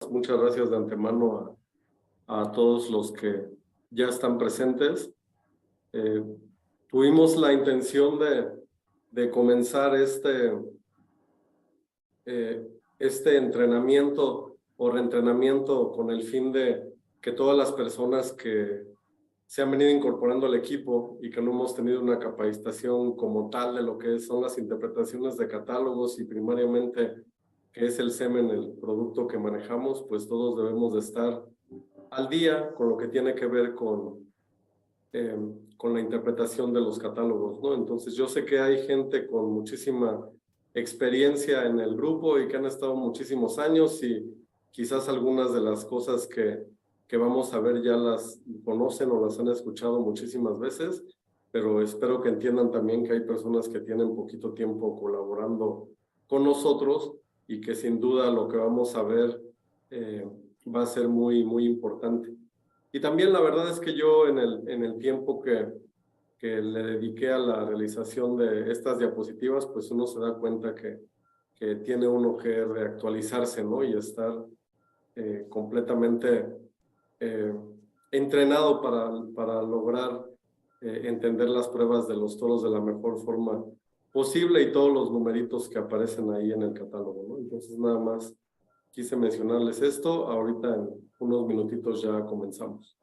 Muchas gracias de antemano a todos los que ya están presentes. Tuvimos la intención de comenzar este entrenamiento o reentrenamiento con el fin de que todas las personas que se han venido incorporando al equipo y que no hemos tenido una capacitación como tal de lo que son las interpretaciones de catálogos y primariamente que es el semen, el producto que manejamos, pues todos debemos de estar al día con lo que tiene que ver con la interpretación de los catálogos, ¿no? Entonces yo sé que hay gente con muchísima experiencia en el grupo y que han estado muchísimos años y quizás algunas de las cosas que vamos a ver ya las conocen o las han escuchado muchísimas veces, pero espero que entiendan también que hay personas que tienen poquito tiempo colaborando con nosotros y que sin duda lo que vamos a ver va a ser muy, muy importante. Y también la verdad es que yo en el tiempo que le dediqué a la realización de estas diapositivas, pues uno se da cuenta que tiene uno que reactualizarse, ¿no? Y estar completamente entrenado para lograr entender las pruebas de los toros de la mejor forma posible y todos los numeritos que aparecen ahí en el catálogo, ¿no? Entonces nada más quise mencionarles esto. Ahorita en unos minutitos ya comenzamos.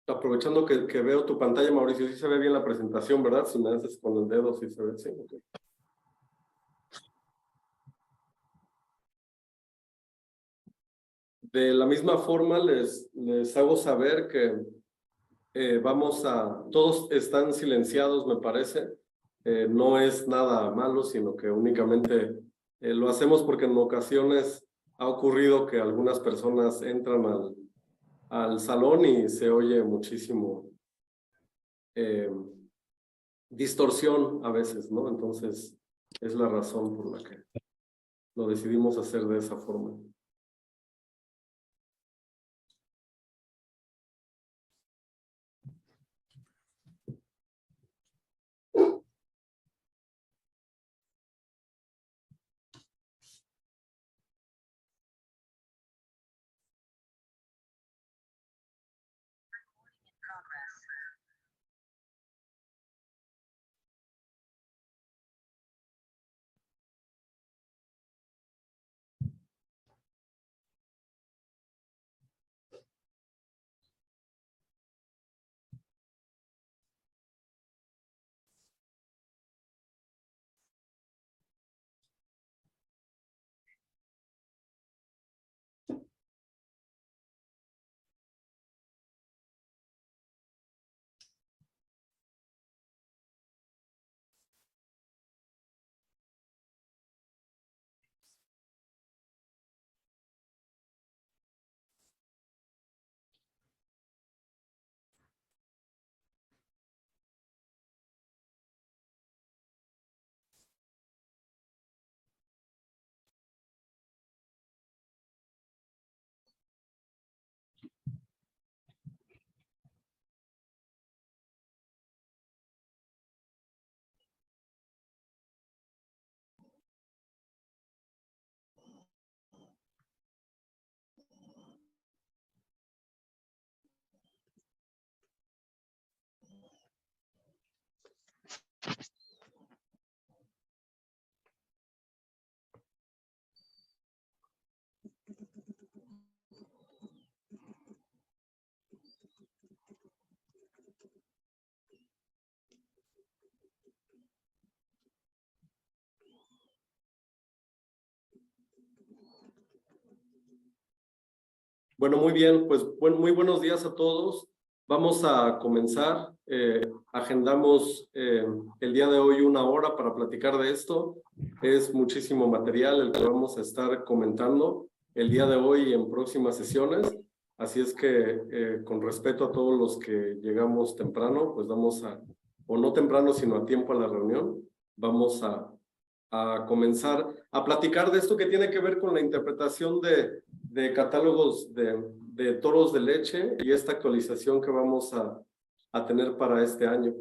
Aprovechando que veo tu pantalla, Mauricio, sí se ve bien la presentación, ¿verdad? Si me haces con el dedo, sí se ve, sí. Okay. De la misma forma, les hago saber que todos están silenciados, me parece. No es nada malo, sino que únicamente lo hacemos porque en ocasiones ha ocurrido que algunas personas entran al salón y se oye muchísimo distorsión a veces, ¿no? Entonces, es la razón por la que lo decidimos hacer de esa forma. Bueno, muy bien, pues muy buenos días a todos. Vamos a comenzar. Agendamos el día de hoy 1 hora para platicar de esto. Es muchísimo material el que vamos a estar comentando el día de hoy y en próximas sesiones. Así es que con respeto a todos los que llegamos temprano, pues vamos a, o no temprano, sino a tiempo a la reunión, vamos a comenzar a platicar de esto que tiene que ver con la interpretación de catálogos de toros de leche y esta actualización que vamos a tener para este año.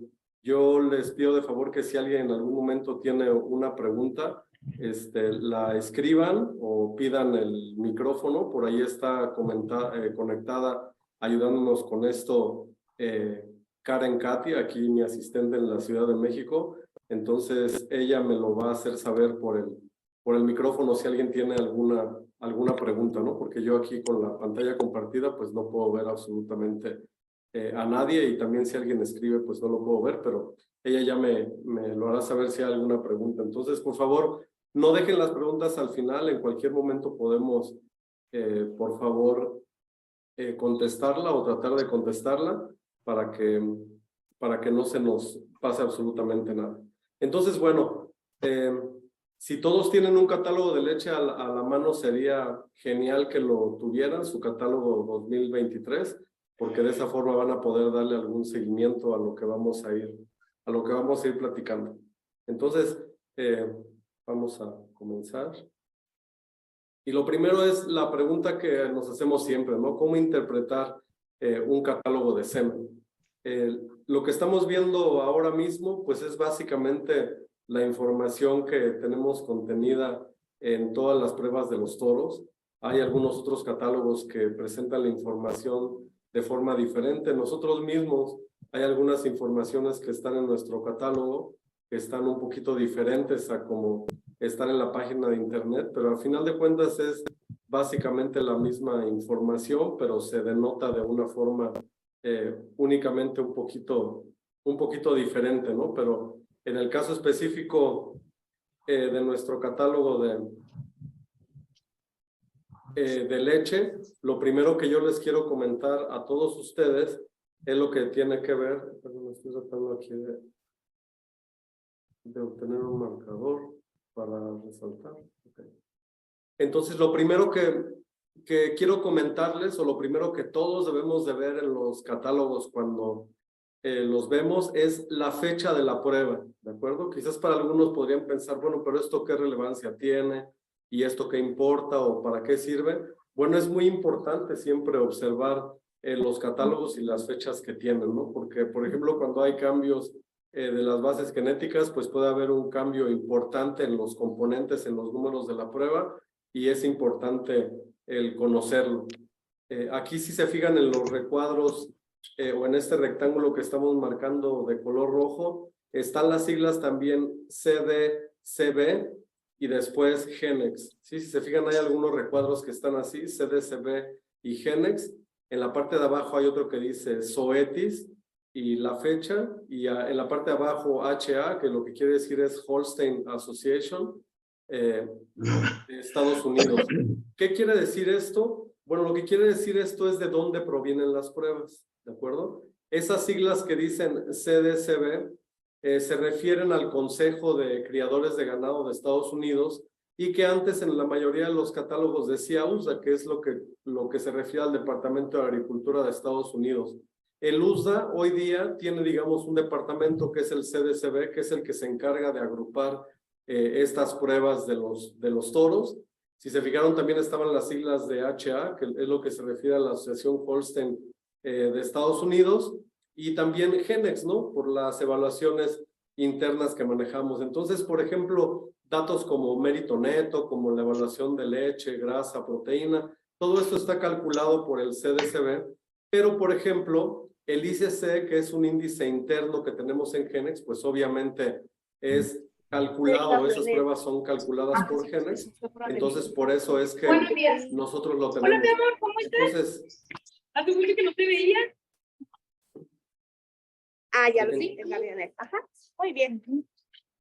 Yo les pido de favor que si alguien en algún momento tiene una pregunta, la escriban o pidan el micrófono. Por ahí está conectada ayudándonos con esto Karen Katy, aquí mi asistente en la Ciudad de México. Entonces ella me lo va a hacer saber por el micrófono si alguien tiene alguna pregunta, ¿no? Porque yo aquí con la pantalla compartida pues no puedo ver absolutamente a nadie, y también si alguien escribe pues no lo puedo ver, pero ella ya me lo hará saber si hay alguna pregunta. Entonces, por favor, no dejen las preguntas al final. En cualquier momento podemos, por favor, contestarla o tratar de contestarla para que no se nos pase absolutamente nada. Entonces, bueno, si todos tienen un catálogo de leche a la mano, sería genial que lo tuvieran, su catálogo 2023, porque de esa forma van a poder darle algún seguimiento a lo que vamos a ir platicando. Entonces, vamos a comenzar. Y lo primero es la pregunta que nos hacemos siempre, ¿no? ¿Cómo interpretar un catálogo de semen? Lo que estamos viendo ahora mismo, pues es básicamente la información que tenemos contenida en todas las pruebas de los toros. Hay algunos otros catálogos que presentan la información de forma diferente. Nosotros mismos hay algunas informaciones que están en nuestro catálogo que están un poquito diferentes a como están en la página de internet, pero al final de cuentas es básicamente la misma información, pero se denota de una forma únicamente un poquito diferente, ¿no? Pero en el caso específico de nuestro catálogo de leche, lo primero que yo les quiero comentar a todos ustedes es lo que tiene que ver, perdón, estoy tratando aquí de obtener un marcador para resaltar. Okay. Entonces, lo primero que quiero comentarles, o lo primero que todos debemos de ver en los catálogos cuando los vemos, es la fecha de la prueba, ¿de acuerdo? Quizás para algunos podrían pensar, bueno, pero ¿esto qué relevancia tiene? ¿Y esto qué importa o para qué sirve? Bueno, es muy importante siempre observar los catálogos y las fechas que tienen, ¿no? Porque, por ejemplo, cuando hay cambios de las bases genéticas, pues puede haber un cambio importante en los componentes, en los números de la prueba, y es importante el conocerlo. Aquí si se fijan en los recuadros o en este rectángulo que estamos marcando de color rojo, están las siglas también CDCB y después Genex. ¿Sí? Si se fijan, hay algunos recuadros que están así, CDCB y Genex. En la parte de abajo hay otro que dice Zoetis y la fecha, y en la parte de abajo HA, que lo que quiere decir es Holstein Association de Estados Unidos. ¿Qué quiere decir esto? Bueno, lo que quiere decir esto es de dónde provienen las pruebas, ¿de acuerdo? Esas siglas que dicen CDCB se refieren al Consejo de Criadores de Ganado de Estados Unidos, y que antes en la mayoría de los catálogos decía USDA, que es lo que se refiere al Departamento de Agricultura de Estados Unidos. El USDA hoy día tiene, digamos, un departamento que es el CDCB, que es el que se encarga de agrupar estas pruebas de los toros. Si se fijaron, también estaban las siglas de HA, que es lo que se refiere a la Asociación Holstein de Estados Unidos, y también Genex, ¿no? Por las evaluaciones internas que manejamos. Entonces, por ejemplo, datos como mérito neto, como la evaluación de leche, grasa, proteína, todo esto está calculado por el CDCB, pero, por ejemplo, el ICC, que es un índice interno que tenemos en Genex, pues obviamente es calculado, esas pruebas son calculadas por Genex, entonces por eso es que nosotros lo tenemos. Hola, mi amor, ¿cómo estás? Entonces, ¿hace mucho que no te veía? Ah, ya lo vi, en la avioneta. Ajá, muy bien.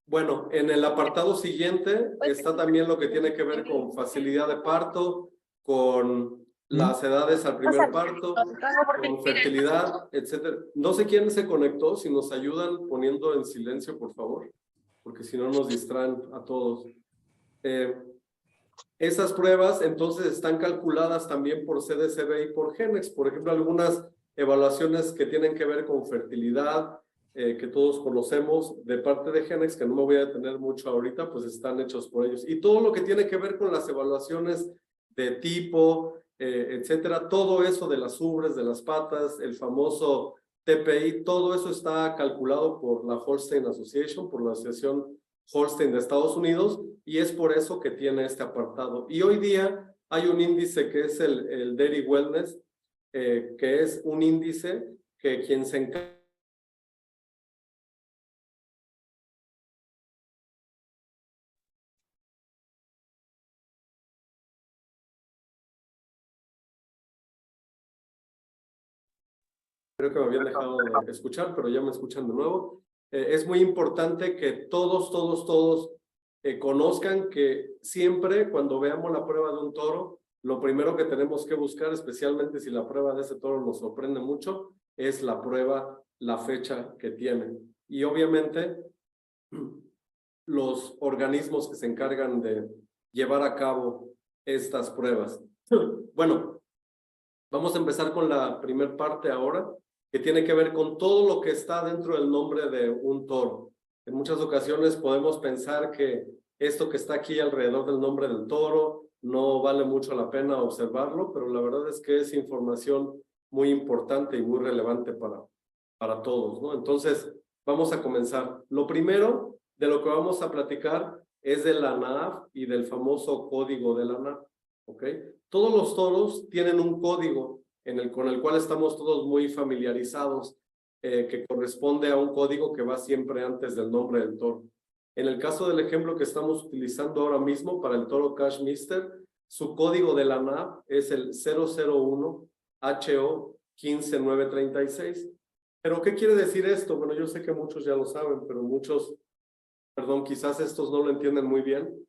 bueno, en el apartado siguiente está también lo que tiene que ver con facilidad de parto, con las edades al primer parto, con fertilidad, etcétera. No sé quién se conectó, si nos ayudan poniendo en silencio, por favor, porque si no nos distraen a todos. Esas pruebas entonces están calculadas también por CDCB y por Genex. Por ejemplo, algunas evaluaciones que tienen que ver con fertilidad, que todos conocemos de parte de Genex, que no me voy a detener mucho ahorita, pues están hechos por ellos. Y todo lo que tiene que ver con las evaluaciones de tipo, etcétera, todo eso de las ubres, de las patas, el famoso TPI, todo eso está calculado por la Holstein Association, por la Asociación Holstein de Estados Unidos, y es por eso que tiene este apartado. Y hoy día hay un índice que es el Dairy Wellness, que es un índice que quien se encarga. Creo que me habían dejado de escuchar, pero ya me escuchan de nuevo. Es muy importante que todos conozcan que siempre cuando veamos la prueba de un toro, lo primero que tenemos que buscar, especialmente si la prueba de ese toro nos sorprende mucho, es la prueba, la fecha que tiene. Y obviamente los organismos que se encargan de llevar a cabo estas pruebas. Bueno, vamos a empezar con la primera parte ahora, que tiene que ver con todo lo que está dentro del nombre de un toro. En muchas ocasiones podemos pensar que esto que está aquí alrededor del nombre del toro no vale mucho la pena observarlo, pero la verdad es que es información muy importante y muy relevante para todos, ¿no? Entonces, vamos a comenzar. Lo primero de lo que vamos a platicar es de la NAF y del famoso código de la NAF, ¿ok? Todos los toros tienen un código con el cual estamos todos muy familiarizados, que corresponde a un código que va siempre antes del nombre del toro. En el caso del ejemplo que estamos utilizando ahora mismo para el toro Cash Mister, su código de la NAF es el 001HO15936. ¿Pero qué quiere decir esto? Bueno, yo sé que muchos ya lo saben, pero muchos, perdón, quizás estos no lo entienden muy bien.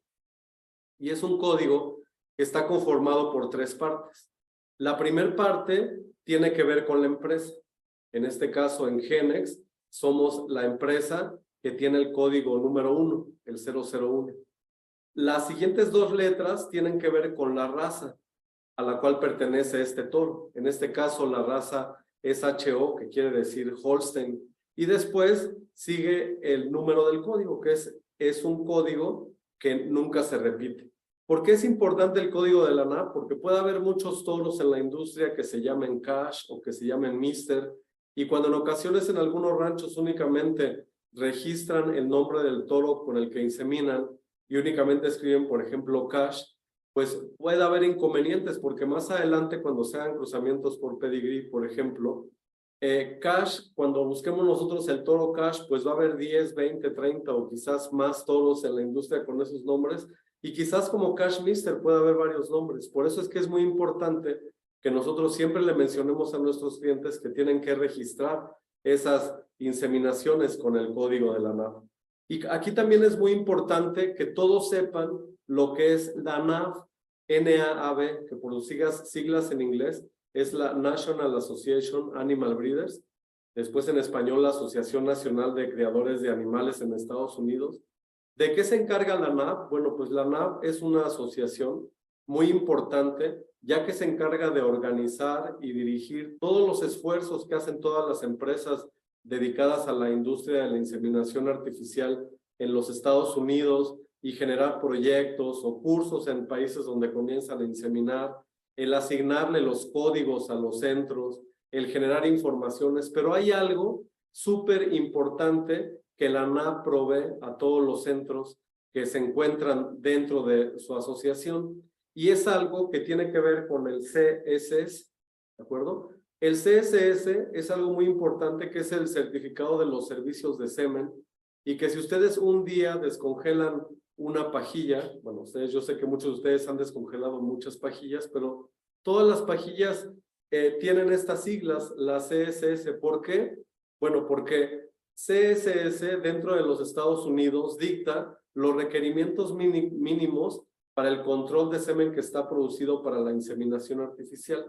Y es un código que está conformado por tres partes. La primera parte tiene que ver con la empresa. En este caso, en Genex, somos la empresa que tiene el código número 1, el 001. Las siguientes dos letras tienen que ver con la raza a la cual pertenece este toro. En este caso, la raza es HO, que quiere decir Holstein. Y después sigue el número del código, que es un código que nunca se repite. ¿Por qué es importante el código de la NAF? Porque puede haber muchos toros en la industria que se llamen Cash o que se llamen Mister, y cuando en ocasiones en algunos ranchos únicamente registran el nombre del toro con el que inseminan y únicamente escriben, por ejemplo, Cash, pues puede haber inconvenientes, porque más adelante cuando se hagan cruzamientos por pedigrí, por ejemplo, Cash, cuando busquemos nosotros el toro Cash, pues va a haber 10, 20, 30 o quizás más toros en la industria con esos nombres, y quizás como Cash Mister puede haber varios nombres. Por eso es que es muy importante que nosotros siempre le mencionemos a nuestros clientes que tienen que registrar esas inseminaciones con el código de la NAF. Y aquí también es muy importante que todos sepan lo que es la NAF, NAAB, que por sus siglas en inglés es la National Association Animal Breeders, después en español la Asociación Nacional de Criadores de Animales en Estados Unidos. ¿De qué se encarga la NAF? Bueno, pues la NAF es una asociación muy importante, ya que se encarga de organizar y dirigir todos los esfuerzos que hacen todas las empresas dedicadas a la industria de la inseminación artificial en los Estados Unidos y generar proyectos o cursos en países donde comienzan a inseminar, el asignarle los códigos a los centros, el generar informaciones, pero hay algo súper importante que la NAF provee a todos los centros que se encuentran dentro de su asociación, y es algo que tiene que ver con el CSS, ¿de acuerdo? El CSS es algo muy importante, que es el certificado de los servicios de semen, y que si ustedes un día descongelan una pajilla, bueno, yo sé que muchos de ustedes han descongelado muchas pajillas, pero todas las pajillas tienen estas siglas, la CSS. ¿Por qué? Bueno, porque CSS dentro de los Estados Unidos dicta los requerimientos mínimos para el control de semen que está producido para la inseminación artificial,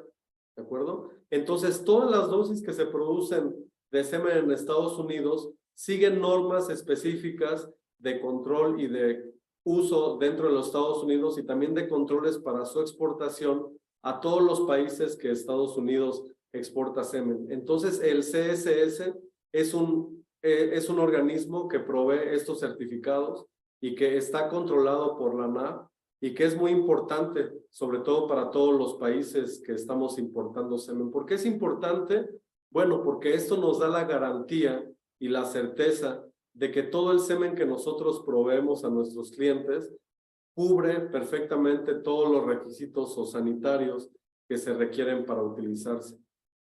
¿de acuerdo? Entonces, todas las dosis que se producen de semen en Estados Unidos siguen normas específicas de control y de uso dentro de los Estados Unidos y también de controles para su exportación a todos los países que Estados Unidos exporta semen. Entonces, el CSS es un organismo que provee estos certificados y que está controlado por la NAF y que es muy importante, sobre todo para todos los países que estamos importando semen. ¿Por qué es importante? Bueno, porque esto nos da la garantía y la certeza de que todo el semen que nosotros proveemos a nuestros clientes cubre perfectamente todos los requisitos o sanitarios que se requieren para utilizarse.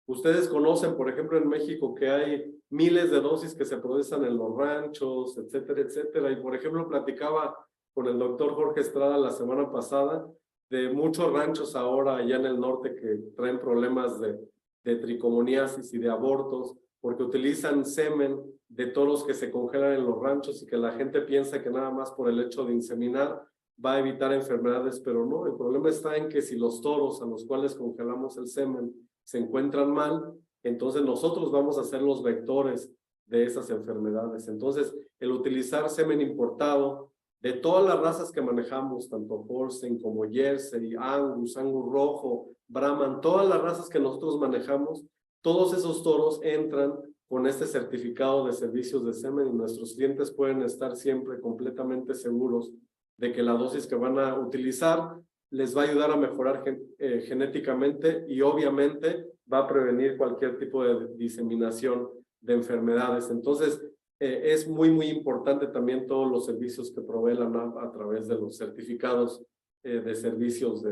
Ustedes conocen, por ejemplo, en México que hay miles de dosis que se procesan en los ranchos, etcétera, etcétera. Y, por ejemplo, platicaba con el doctor Jorge Estrada la semana pasada de muchos ranchos ahora allá en el norte que traen problemas de tricomoniasis y de abortos porque utilizan semen de toros que se congelan en los ranchos y que la gente piensa que nada más por el hecho de inseminar va a evitar enfermedades, pero no. El problema está en que si los toros a los cuales congelamos el semen se encuentran mal, entonces nosotros vamos a ser los vectores de esas enfermedades. Entonces, el utilizar semen importado de todas las razas que manejamos, tanto Holstein como Jersey, Angus, Angus rojo, Brahman, todas las razas que nosotros manejamos, todos esos toros entran con este certificado de servicios de semen y nuestros clientes pueden estar siempre completamente seguros de que la dosis que van a utilizar les va a ayudar a mejorar genéticamente y obviamente va a prevenir cualquier tipo de diseminación de enfermedades. Entonces, es muy, muy importante también todos los servicios que provee la NAF a través de los certificados de servicios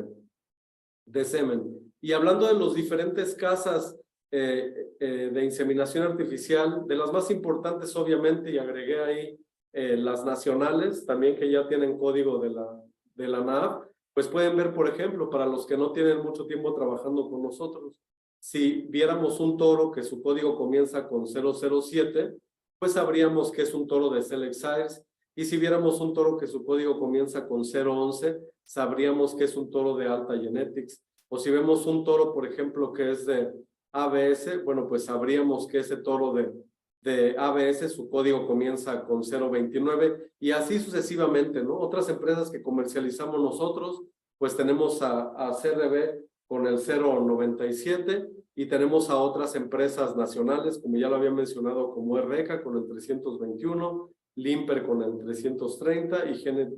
de semen. Y hablando de los diferentes casas de inseminación artificial, de las más importantes obviamente, y agregué ahí las nacionales, también que ya tienen código de la NAF, pues pueden ver, por ejemplo, para los que no tienen mucho tiempo trabajando con nosotros, si viéramos un toro que su código comienza con 007, pues sabríamos que es un toro de Select Sires, y si viéramos un toro que su código comienza con 011, sabríamos que es un toro de Alta Genetics. O si vemos un toro, por ejemplo, que es de ABS, bueno, pues sabríamos que ese toro de ABS, su código comienza con 029 y así sucesivamente, ¿no? Otras empresas que comercializamos nosotros, pues tenemos a CRB con el 097 y tenemos a otras empresas nacionales, como ya lo había mencionado, como RECA con el 321, Limper con el 330 y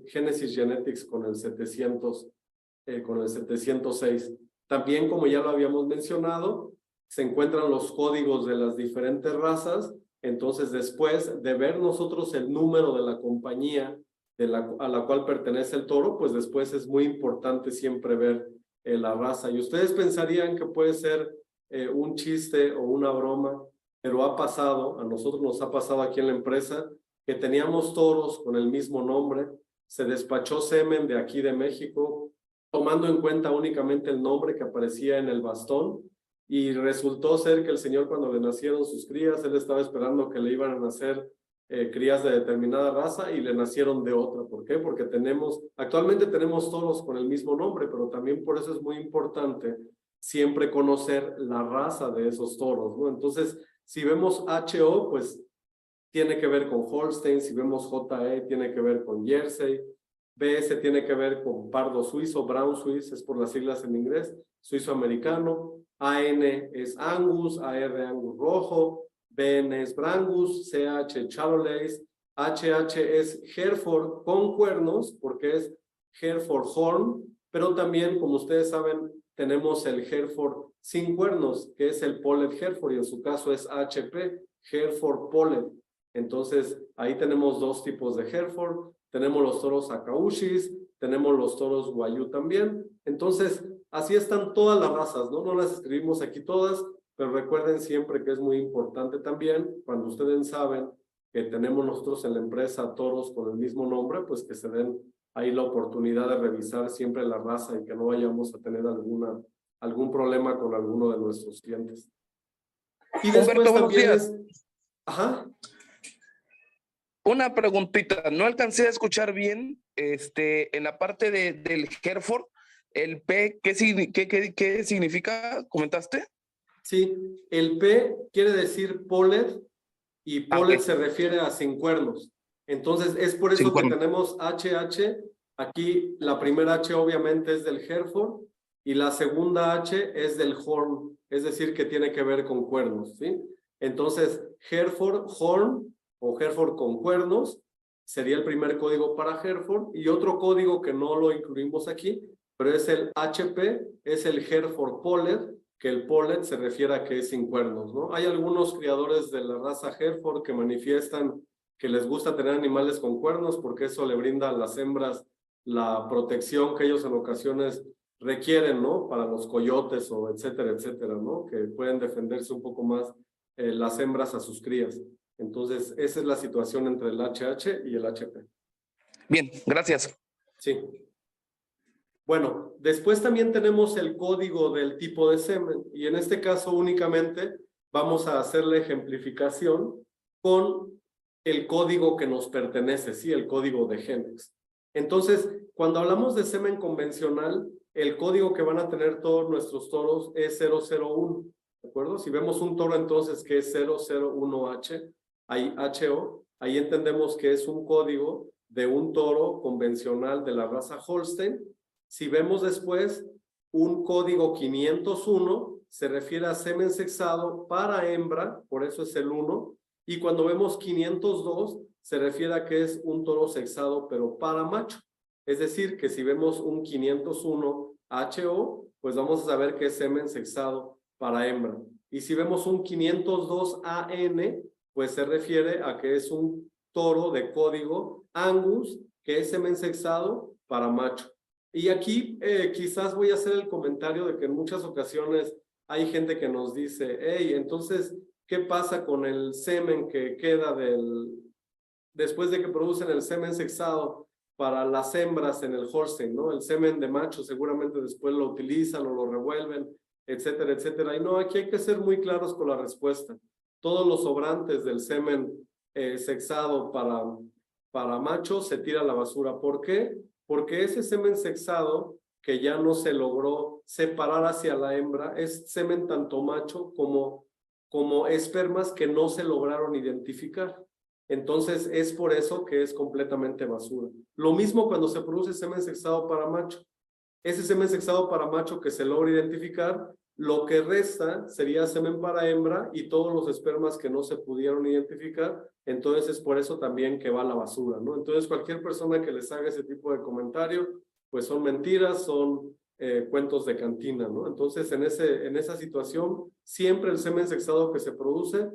Genesis Genetics con el 706. También, como ya lo habíamos mencionado, se encuentran los códigos de las diferentes razas. Entonces, después de ver nosotros el número de la compañía a la cual pertenece el toro, pues después es muy importante siempre ver la raza. Y ustedes pensarían que puede ser un chiste o una broma, pero ha pasado, a nosotros nos ha pasado aquí en la empresa, que teníamos toros con el mismo nombre, se despachó semen de aquí de México, tomando en cuenta únicamente el nombre que aparecía en el bastón, y resultó ser que el señor, cuando le nacieron sus crías, él estaba esperando que le iban a nacer crías de determinada raza y le nacieron de otra. ¿Por qué? Porque actualmente tenemos toros con el mismo nombre, pero también por eso es muy importante siempre conocer la raza de esos toros, ¿no? Entonces, si vemos HO, pues tiene que ver con Holstein, si vemos JE, tiene que ver con Jersey, BS tiene que ver con pardo suizo, brown swiss, es por las siglas en inglés, suizo americano, AN es Angus, AR Angus rojo, BN es Brangus, CH Charolais, HH es Hereford con cuernos, porque es Hereford Horn, pero también, como ustedes saben, tenemos el Hereford sin cuernos, que es el Pollet Hereford, y en su caso es HP, Hereford Pollet. Entonces, ahí tenemos dos tipos de Hereford, tenemos los toros Akaushis, tenemos los toros Wagyu también. Entonces, así están todas las razas, ¿no? No las escribimos aquí todas, pero recuerden siempre que es muy importante también, cuando ustedes saben que tenemos nosotros en la empresa toros con el mismo nombre, pues que se den ahí la oportunidad de revisar siempre la raza y que no vayamos a tener algún problema con alguno de nuestros clientes. Y después Humberto, buenos también días. Ajá. una preguntita, no alcancé a escuchar bien, en la parte del Hereford, el P, ¿qué significa? ¿Comentaste? Sí, el P quiere decir Polled y Polled Ok. se refiere a sin cuernos. Entonces, es por Sin eso que cuernos. tenemos HH. Aquí la primera H obviamente es del Hereford y la segunda H es del Horn, es decir, que tiene que ver con cuernos, ¿sí? Entonces, Hereford Horn o Hereford con cuernos sería el primer código para Hereford, y otro código que no lo incluimos aquí, pero es el HP, es el Hereford Polled, que el Polled se refiere a que es sin cuernos, ¿no? Hay algunos criadores de la raza Hereford que manifiestan que les gusta tener animales con cuernos porque eso le brinda a las hembras la protección que ellos en ocasiones requieren, ¿no? Para los coyotes o etcétera, etcétera, ¿no? Que pueden defenderse un poco más las hembras a sus crías. Entonces, esa es la situación entre el HH y el HP. Bien, gracias. Sí. Bueno, después también tenemos el código del tipo de semen, y en este caso únicamente vamos a hacer la ejemplificación con el código que nos pertenece, sí, el código de Genex. Entonces, cuando hablamos de semen convencional, el código que van a tener todos nuestros toros es 001, ¿de acuerdo? Si vemos un toro entonces que es 001H, ahí HO, ahí entendemos que es un código de un toro convencional de la raza Holstein. Si vemos después un código 501, se refiere a semen sexado para hembra, por eso es el 1, y cuando vemos 502, se refiere a que es un toro sexado, pero para macho. Es decir, que si vemos un 501 HO, pues vamos a saber que es semen sexado para hembra. Y si vemos un 502 AN, pues se refiere a que es un toro de código Angus, que es semen sexado para macho. Y aquí quizás voy a hacer el comentario de que en muchas ocasiones hay gente que nos dice, hey, entonces, ¿qué pasa con el semen que queda después de que producen el semen sexado para las hembras en el Holstein, ¿no? El semen de macho seguramente después lo utilizan o lo revuelven, etcétera, etcétera. Y no, aquí hay que ser muy claros con la respuesta. Todos los sobrantes del semen sexado para macho se tira a la basura. ¿Por qué? Porque ese semen sexado que ya no se logró separar hacia la hembra es semen tanto macho como espermas que no se lograron identificar. Entonces es por eso que es completamente basura. Lo mismo cuando se produce semen sexado para macho. Ese semen sexado para macho que se logra identificar, lo que resta sería semen para hembra y todos los espermas que no se pudieron identificar. Entonces es por eso también que va a la basura, ¿no? Entonces cualquier persona que les haga ese tipo de comentario, pues son mentiras, son cuentos de cantina, ¿no? Entonces en esa situación siempre el semen sexado que se produce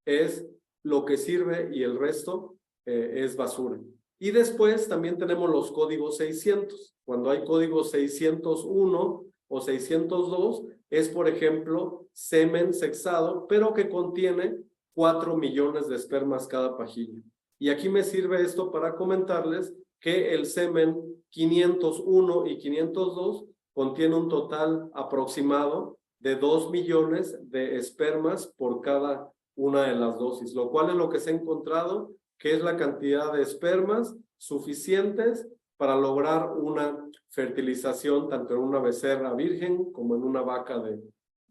es lo que sirve y el resto es basura. Y después también tenemos los códigos 600. Cuando hay código 601 o 602, es por ejemplo semen sexado, pero que contiene 4 millones de espermas cada pajilla. Y aquí me sirve esto para comentarles que el semen 501 y 502 contiene un total aproximado de 2 millones de espermas por cada una de las dosis, lo cual es lo que se ha encontrado que es la cantidad de espermas suficientes para lograr una fertilización tanto en una becerra virgen como en una vaca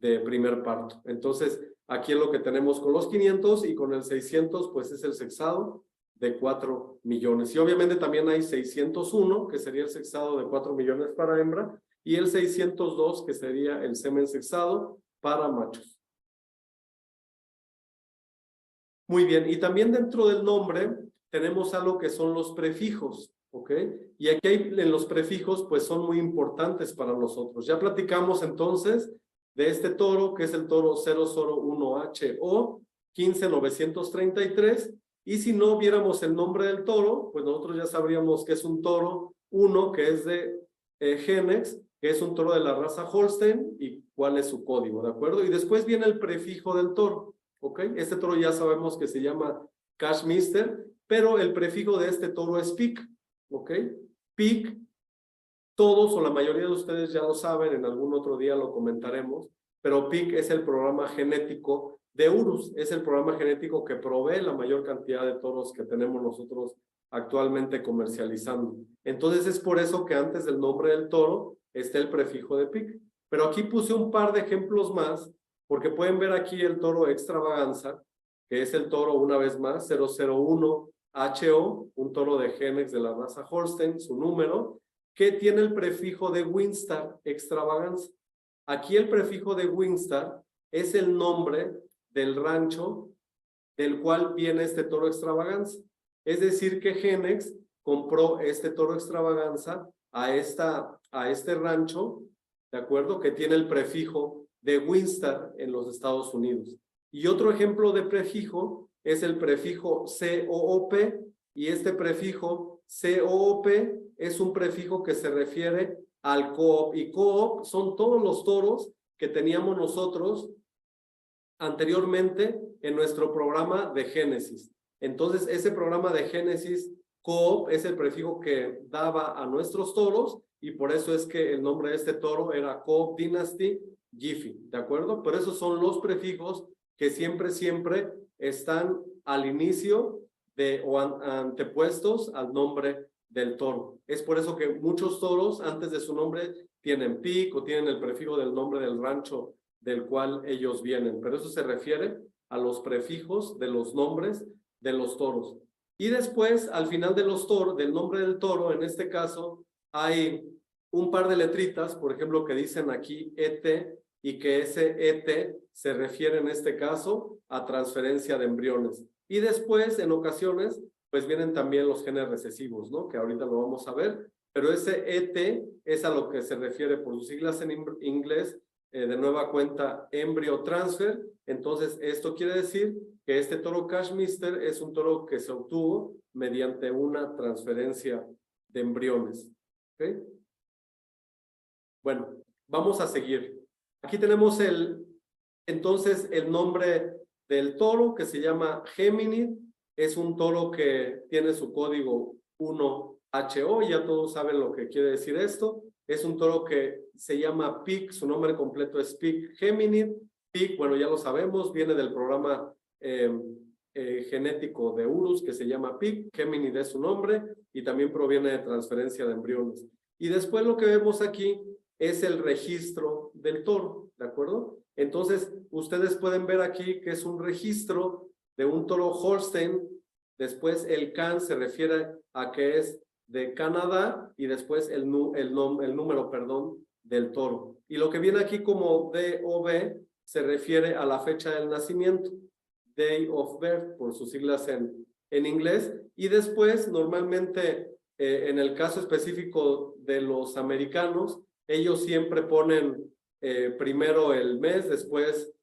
de primer parto. Entonces, aquí es lo que tenemos con los 500 y con el 600, pues es el sexado de 4 millones. Y obviamente también hay 601, que sería el sexado de 4 millones para hembra, y el 602, que sería el semen sexado para machos. Muy bien, y también dentro del nombre tenemos algo que son los prefijos, ¿ok? Y aquí en los prefijos pues son muy importantes para nosotros. Ya platicamos entonces de este toro, que es el toro 001HO 15933, y si no viéramos el nombre del toro, pues nosotros ya sabríamos que es un toro 1, que es de Genex, que es un toro de la raza Holstein, y cuál es su código, ¿de acuerdo? Y después viene el prefijo del toro. ¿Ok? Este toro ya sabemos que se llama Cash Mister, pero el prefijo de este toro es Pic. ¿Ok? Pic, todos o la mayoría de ustedes ya lo saben, en algún otro día lo comentaremos, pero PIC es el programa genético de Urus, es el programa genético que provee la mayor cantidad de toros que tenemos nosotros actualmente comercializando. Entonces es por eso que antes del nombre del toro está el prefijo de PIC. Pero aquí puse un par de ejemplos más, porque pueden ver aquí el toro extravaganza, que es el toro, una vez más, 001 HO, un toro de Genex de la raza Holstein, su número, que tiene el prefijo de Winstar extravaganza. Aquí el prefijo de Winstar es el nombre del rancho del cual viene este toro extravaganza. Es decir, que Genex compró este toro extravaganza a este rancho, ¿de acuerdo? Que tiene el prefijo de Winstar en los Estados Unidos. Y otro ejemplo de prefijo es el prefijo COOP, y este prefijo COOP es un prefijo que se refiere al coop, y coop son todos los toros que teníamos nosotros anteriormente en nuestro programa de Génesis. Entonces, ese programa de Génesis coop es el prefijo que daba a nuestros toros, y por eso es que el nombre de este toro era Coop Dynasty Jiffy, ¿de acuerdo? Pero esos son los prefijos que siempre están al inicio o antepuestos al nombre del toro. Es por eso que muchos toros antes de su nombre tienen PIC o tienen el prefijo del nombre del rancho del cual ellos vienen, pero eso se refiere a los prefijos de los nombres de los toros. Y después, al final de los toros, del nombre del toro, en este caso, hay un par de letritas, por ejemplo, que dicen aquí ET, y que ese ET se refiere en este caso a transferencia de embriones. Y después, en ocasiones, pues vienen también los genes recesivos, ¿no? Que ahorita lo vamos a ver, pero ese ET es a lo que se refiere por sus siglas en inglés, de nueva cuenta, embryo transfer. Entonces, esto quiere decir que este toro Cash Mister es un toro que se obtuvo mediante una transferencia de embriones. ¿Okay? Bueno, vamos a seguir. Aquí tenemos entonces el nombre del toro, que se llama Géminid. Es un toro que tiene su código 1HO, ya todos saben lo que quiere decir esto. Es un toro que se llama PIC, su nombre completo es PIC Géminid. PIC, bueno, ya lo sabemos, viene del programa genético de Urus que se llama PIC. Géminid es su nombre y también proviene de transferencia de embriones. Y después lo que vemos aquí es el registro del toro, ¿de acuerdo? Entonces, ustedes pueden ver aquí que es un registro de un toro Holstein. Después el CAN se refiere a que es de Canadá, y después el número, perdón, del toro. Y lo que viene aquí como DOB se refiere a la fecha del nacimiento, Day of Birth, por sus siglas en inglés. Y después, normalmente, en el caso específico de los americanos, ellos siempre ponen primero el mes, después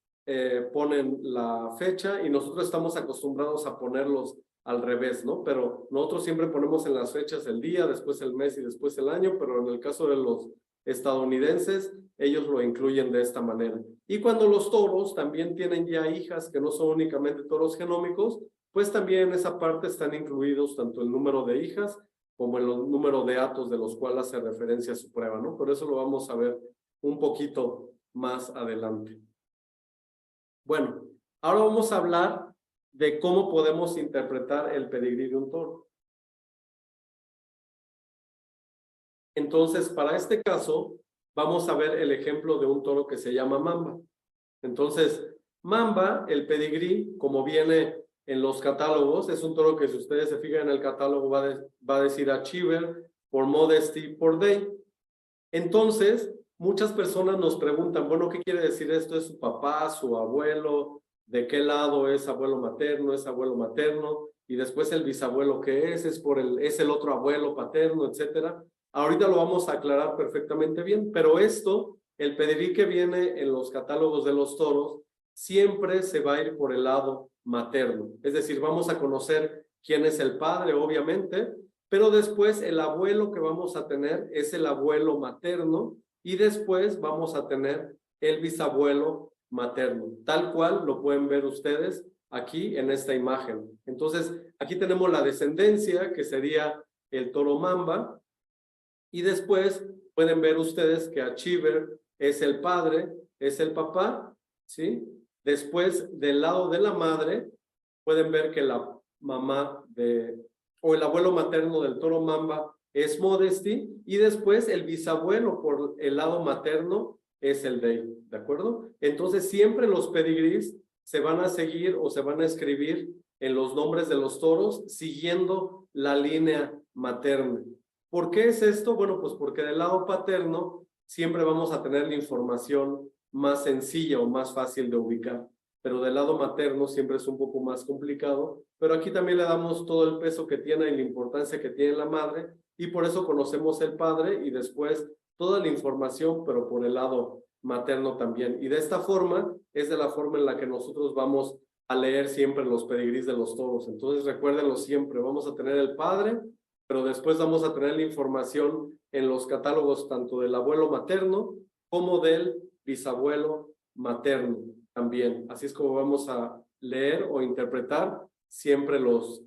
ponen la fecha, y nosotros estamos acostumbrados a ponerlos al revés, ¿no? Pero nosotros siempre ponemos en las fechas el día, después el mes y después el año, pero en el caso de los estadounidenses, ellos lo incluyen de esta manera. Y cuando los toros también tienen ya hijas que no son únicamente toros genómicos, pues también en esa parte están incluidos tanto el número de hijas como el número de atos de los cuales hace referencia a su prueba, ¿no? Por eso lo vamos a ver un poquito más adelante. Bueno, ahora vamos a hablar de cómo podemos interpretar el pedigrí de un toro. Entonces, para este caso, vamos a ver el ejemplo de un toro que se llama Mamba. Entonces, Mamba, el pedigrí, como viene en los catálogos, es un toro que, si ustedes se fijan en el catálogo, va a decir Achiever, por Modesty, por Day. Entonces, muchas personas nos preguntan, bueno, ¿qué quiere decir esto? ¿Es su papá, su abuelo? ¿De qué lado es abuelo materno? ¿Es abuelo materno? Y después el bisabuelo, ¿qué es? ¿Es el otro abuelo paterno, etcétera? Ahorita lo vamos a aclarar perfectamente bien, pero esto, el pedigrí que viene en los catálogos de los toros, siempre se va a ir por el lado materno. Es decir, vamos a conocer quién es el padre, obviamente, pero después el abuelo que vamos a tener es el abuelo materno, y después vamos a tener el bisabuelo materno, tal cual lo pueden ver ustedes aquí en esta imagen. Entonces, aquí tenemos la descendencia, que sería el toro Mamba, y después pueden ver ustedes que Achiever es el padre, es el papá, ¿sí? Después, del lado de la madre, pueden ver que la mamá o el abuelo materno del toro mamba es Modesty, y después el bisabuelo por el lado materno es el Day, ¿de acuerdo? Entonces siempre los pedigrís se van a seguir o se van a escribir en los nombres de los toros siguiendo la línea materna. ¿Por qué es esto? Bueno, pues porque del lado paterno siempre vamos a tener la información más sencilla o más fácil de ubicar, pero del lado materno siempre es un poco más complicado, pero aquí también le damos todo el peso que tiene y la importancia que tiene la madre, y por eso conocemos el padre y después toda la información, pero por el lado materno también. Y de esta forma es de la forma en la que nosotros vamos a leer siempre los pedigrís de los toros. Entonces recuérdenlo siempre, vamos a tener el padre, pero después vamos a tener la información en los catálogos tanto del abuelo materno como del bisabuelo materno también. Así es como vamos a leer o interpretar siempre los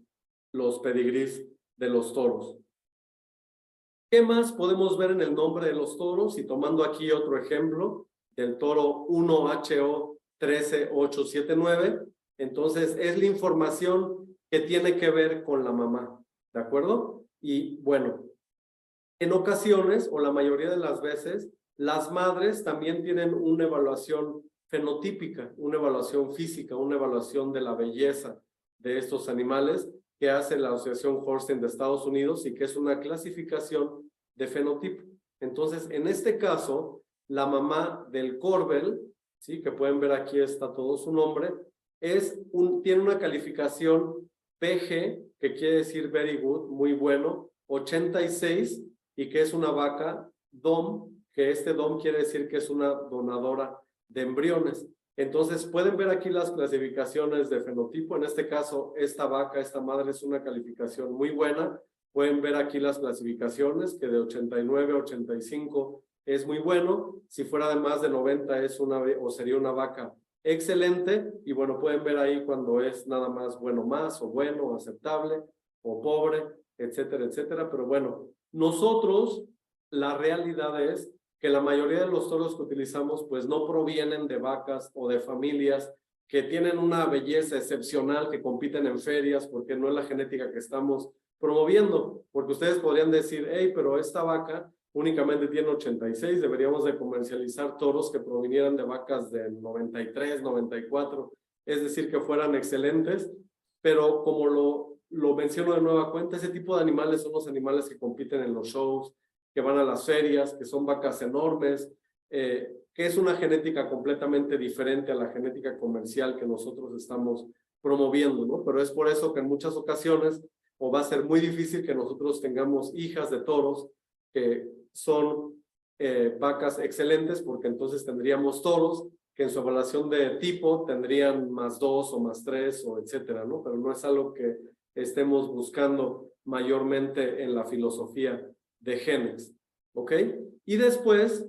pedigrís de los toros. ¿Qué más podemos ver en el nombre de los toros? Y tomando aquí otro ejemplo del toro 1HO 13879, entonces es la información que tiene que ver con la mamá, ¿de acuerdo? Y bueno, en ocasiones, o la mayoría de las veces, las madres también tienen una evaluación fenotípica, una evaluación física, una evaluación de la belleza de estos animales que hace la Asociación Holstein de Estados Unidos y que es una clasificación de fenotipo. Entonces, en este caso, la mamá del Corbel, ¿sí? Que pueden ver aquí está todo su nombre, tiene una calificación PG, que quiere decir very good, muy bueno, 86, y que es una vaca DOM, que este DOM quiere decir que es una donadora de embriones. Entonces, pueden ver aquí las clasificaciones de fenotipo. En este caso, esta vaca, esta madre es una calificación muy buena. Pueden ver aquí las clasificaciones, que de 89 a 85 es muy bueno. Si fuera de más de 90 sería una vaca excelente. Y bueno, pueden ver ahí cuando es nada más bueno más, o bueno, o aceptable, o pobre, etcétera, etcétera. Pero bueno, nosotros, la realidad es que la mayoría de los toros que utilizamos pues no provienen de vacas o de familias que tienen una belleza excepcional, que compiten en ferias, porque no es la genética que estamos promoviendo. Porque ustedes podrían decir, hey, pero esta vaca únicamente tiene 86, deberíamos de comercializar toros que provinieran de vacas de 93, 94, es decir, que fueran excelentes, pero como lo menciono de nueva cuenta, ese tipo de animales son los animales que compiten en los shows, que van a las ferias, que son vacas enormes, que es una genética completamente diferente a la genética comercial que nosotros estamos promoviendo, ¿no? Pero es por eso que en muchas ocasiones, o va a ser muy difícil que nosotros tengamos hijas de toros que son vacas excelentes, porque entonces tendríamos toros que en su evaluación de tipo tendrían +2 o +3 o etcétera, ¿no? Pero no es algo que estemos buscando mayormente en la filosofía de genes, ¿ok? Y después,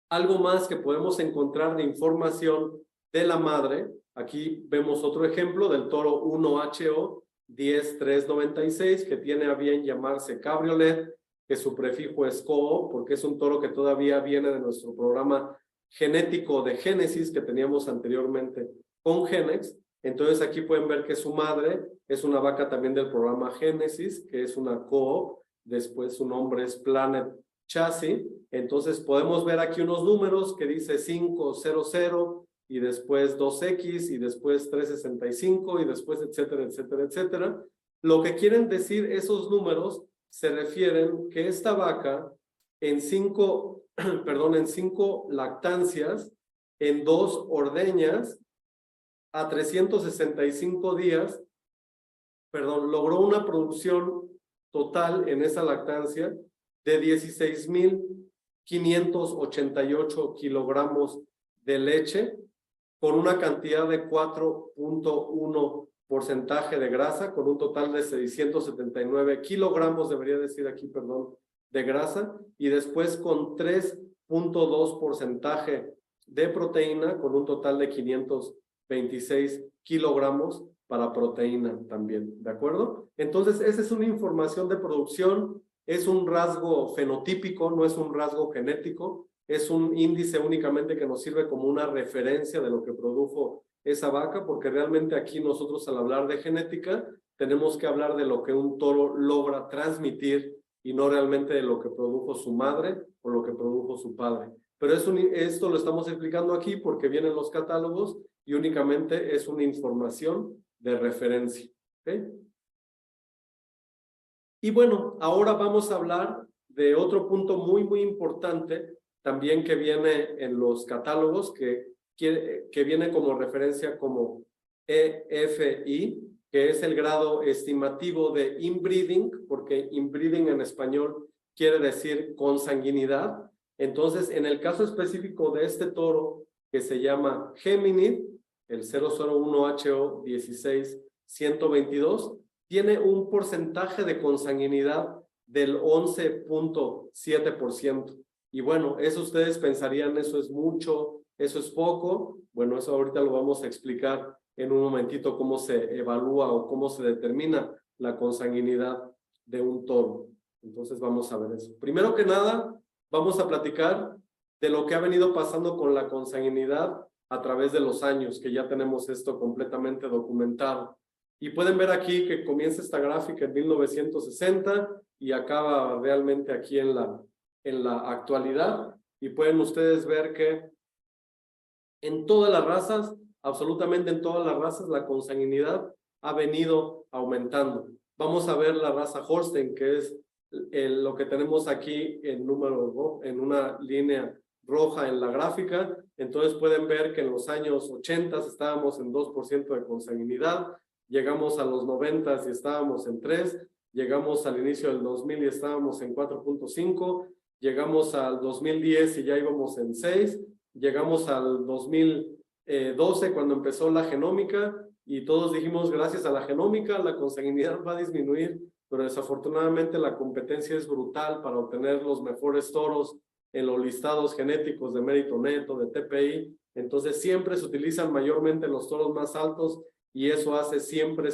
algo más que podemos encontrar de información de la madre, aquí vemos otro ejemplo del toro 1HO 10396, que tiene a bien llamarse Cabriolet, que su prefijo es CO, porque es un toro que todavía viene de nuestro programa genético de Génesis que teníamos anteriormente con Genex. Entonces aquí pueden ver que su madre es una vaca también del programa Génesis, que es una CO. Después su nombre es Planet Chassis. Entonces podemos ver aquí unos números que dice 500 y después 2X y después 365 y después etcétera, etcétera, etcétera. Lo que quieren decir esos números se refieren que esta vaca en 5 lactancias, en 2 ordeñas, a 365 días, logró una producción total en esa lactancia de 16,588 kilogramos de leche, con una cantidad de 4.1% de grasa, con un total de 679 kilogramos, debería decir aquí, perdón, de grasa, y después con 3.2% de proteína, con un total de 526 kilogramos para proteína también, ¿de acuerdo? Entonces, esa es una información de producción, es un rasgo fenotípico, no es un rasgo genético, es un índice únicamente que nos sirve como una referencia de lo que produjo esa vaca, porque realmente aquí nosotros al hablar de genética tenemos que hablar de lo que un toro logra transmitir y no realmente de lo que produjo su madre o lo que produjo su padre. Pero esto lo estamos explicando aquí porque vienen los catálogos y únicamente es una información de referencia. ¿Okay? Y bueno, ahora vamos a hablar de otro punto muy importante también que viene en los catálogos, que viene como referencia como EFI, que es el grado estimativo de inbreeding, porque inbreeding en español quiere decir consanguinidad. Entonces, en el caso específico de este toro, que se llama Geminid, el 001HO16122, tiene un porcentaje de consanguinidad del 11.7%. Y bueno, eso ustedes pensarían, eso es mucho, eso es poco. Bueno, eso ahorita lo vamos a explicar en un momentito cómo se evalúa o cómo se determina la consanguinidad de un toro. Entonces vamos a ver eso. Primero que nada, vamos a platicar de lo que ha venido pasando con la consanguinidad a través de los años, que ya tenemos esto completamente documentado. Y pueden ver aquí que comienza esta gráfica en 1960 y acaba realmente aquí en la actualidad. Y pueden ustedes ver que en todas las razas, absolutamente en todas las razas, la consanguinidad ha venido aumentando. Vamos a ver la raza Holstein, que es lo que tenemos aquí en en una línea roja en la gráfica. Entonces pueden ver que en los años 80 estábamos en 2% de consanguinidad, llegamos a los 90 y estábamos en 3%, llegamos al inicio del 2000 y estábamos en 4.5%, llegamos al 2010 y ya íbamos en 6%, llegamos al 2012 cuando empezó la genómica y todos dijimos gracias a la genómica la consanguinidad va a disminuir, pero desafortunadamente la competencia es brutal para obtener los mejores toros en los listados genéticos de mérito neto, de TPI. Entonces siempre se utilizan mayormente los toros más altos y eso hace siempre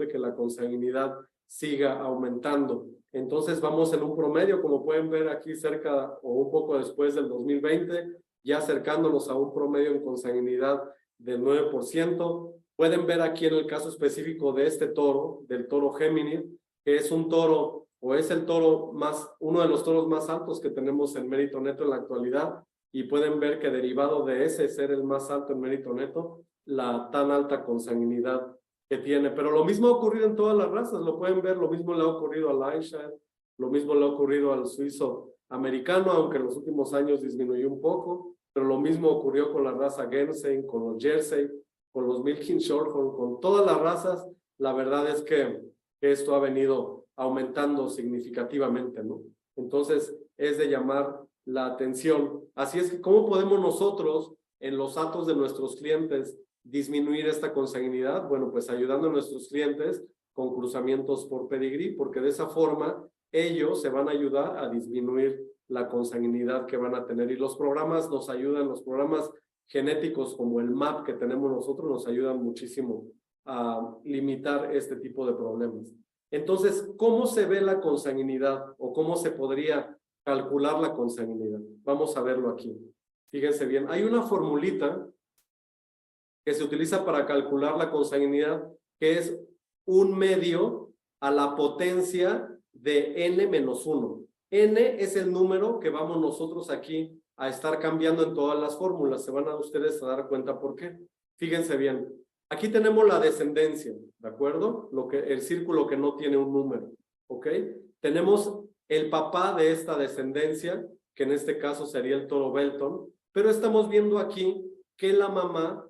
que la consanguinidad siga aumentando. Entonces vamos en un promedio, como pueden ver aquí cerca o un poco después del 2020, ya acercándonos a un promedio en consanguinidad del 9%. Pueden ver aquí en el caso específico de este toro, del toro Geminid, que es un toro, o es el toro uno de los toros más altos que tenemos en mérito neto en la actualidad, y pueden ver que derivado de ese ser el más alto en mérito neto, la tan alta consanguinidad que tiene. Pero lo mismo ha ocurrido en todas las razas, lo pueden ver, lo mismo le ha ocurrido al Ayrshire, lo mismo le ha ocurrido al suizo americano, aunque en los últimos años disminuyó un poco, pero lo mismo ocurrió con la raza Guernsey, con los Jersey, con los Milking Shorthorn, con todas las razas. La verdad es que esto ha venido aumentando significativamente, ¿no? Entonces es de llamar la atención. Así es que, ¿cómo podemos nosotros en los datos de nuestros clientes disminuir esta consanguinidad? Bueno, pues ayudando a nuestros clientes con cruzamientos por pedigrí, porque de esa forma ellos se van a ayudar a disminuir la consanguinidad que van a tener. Y los programas nos ayudan, los programas genéticos como el MAP que tenemos nosotros nos ayudan muchísimo a limitar este tipo de problemas. Entonces, ¿cómo se ve la consanguinidad o cómo se podría calcular la consanguinidad? Vamos a verlo aquí. Fíjense bien, hay una formulita que se utiliza para calcular la consanguinidad, que es un medio a la potencia de n-1. N es el número que vamos nosotros aquí a estar cambiando en todas las fórmulas. Se van a ustedes a dar cuenta por qué. Fíjense bien. Aquí tenemos la descendencia, ¿de acuerdo? El círculo que no tiene un número, ¿ok? Tenemos el papá de esta descendencia, que en este caso sería el toro Belton, pero estamos viendo aquí que la mamá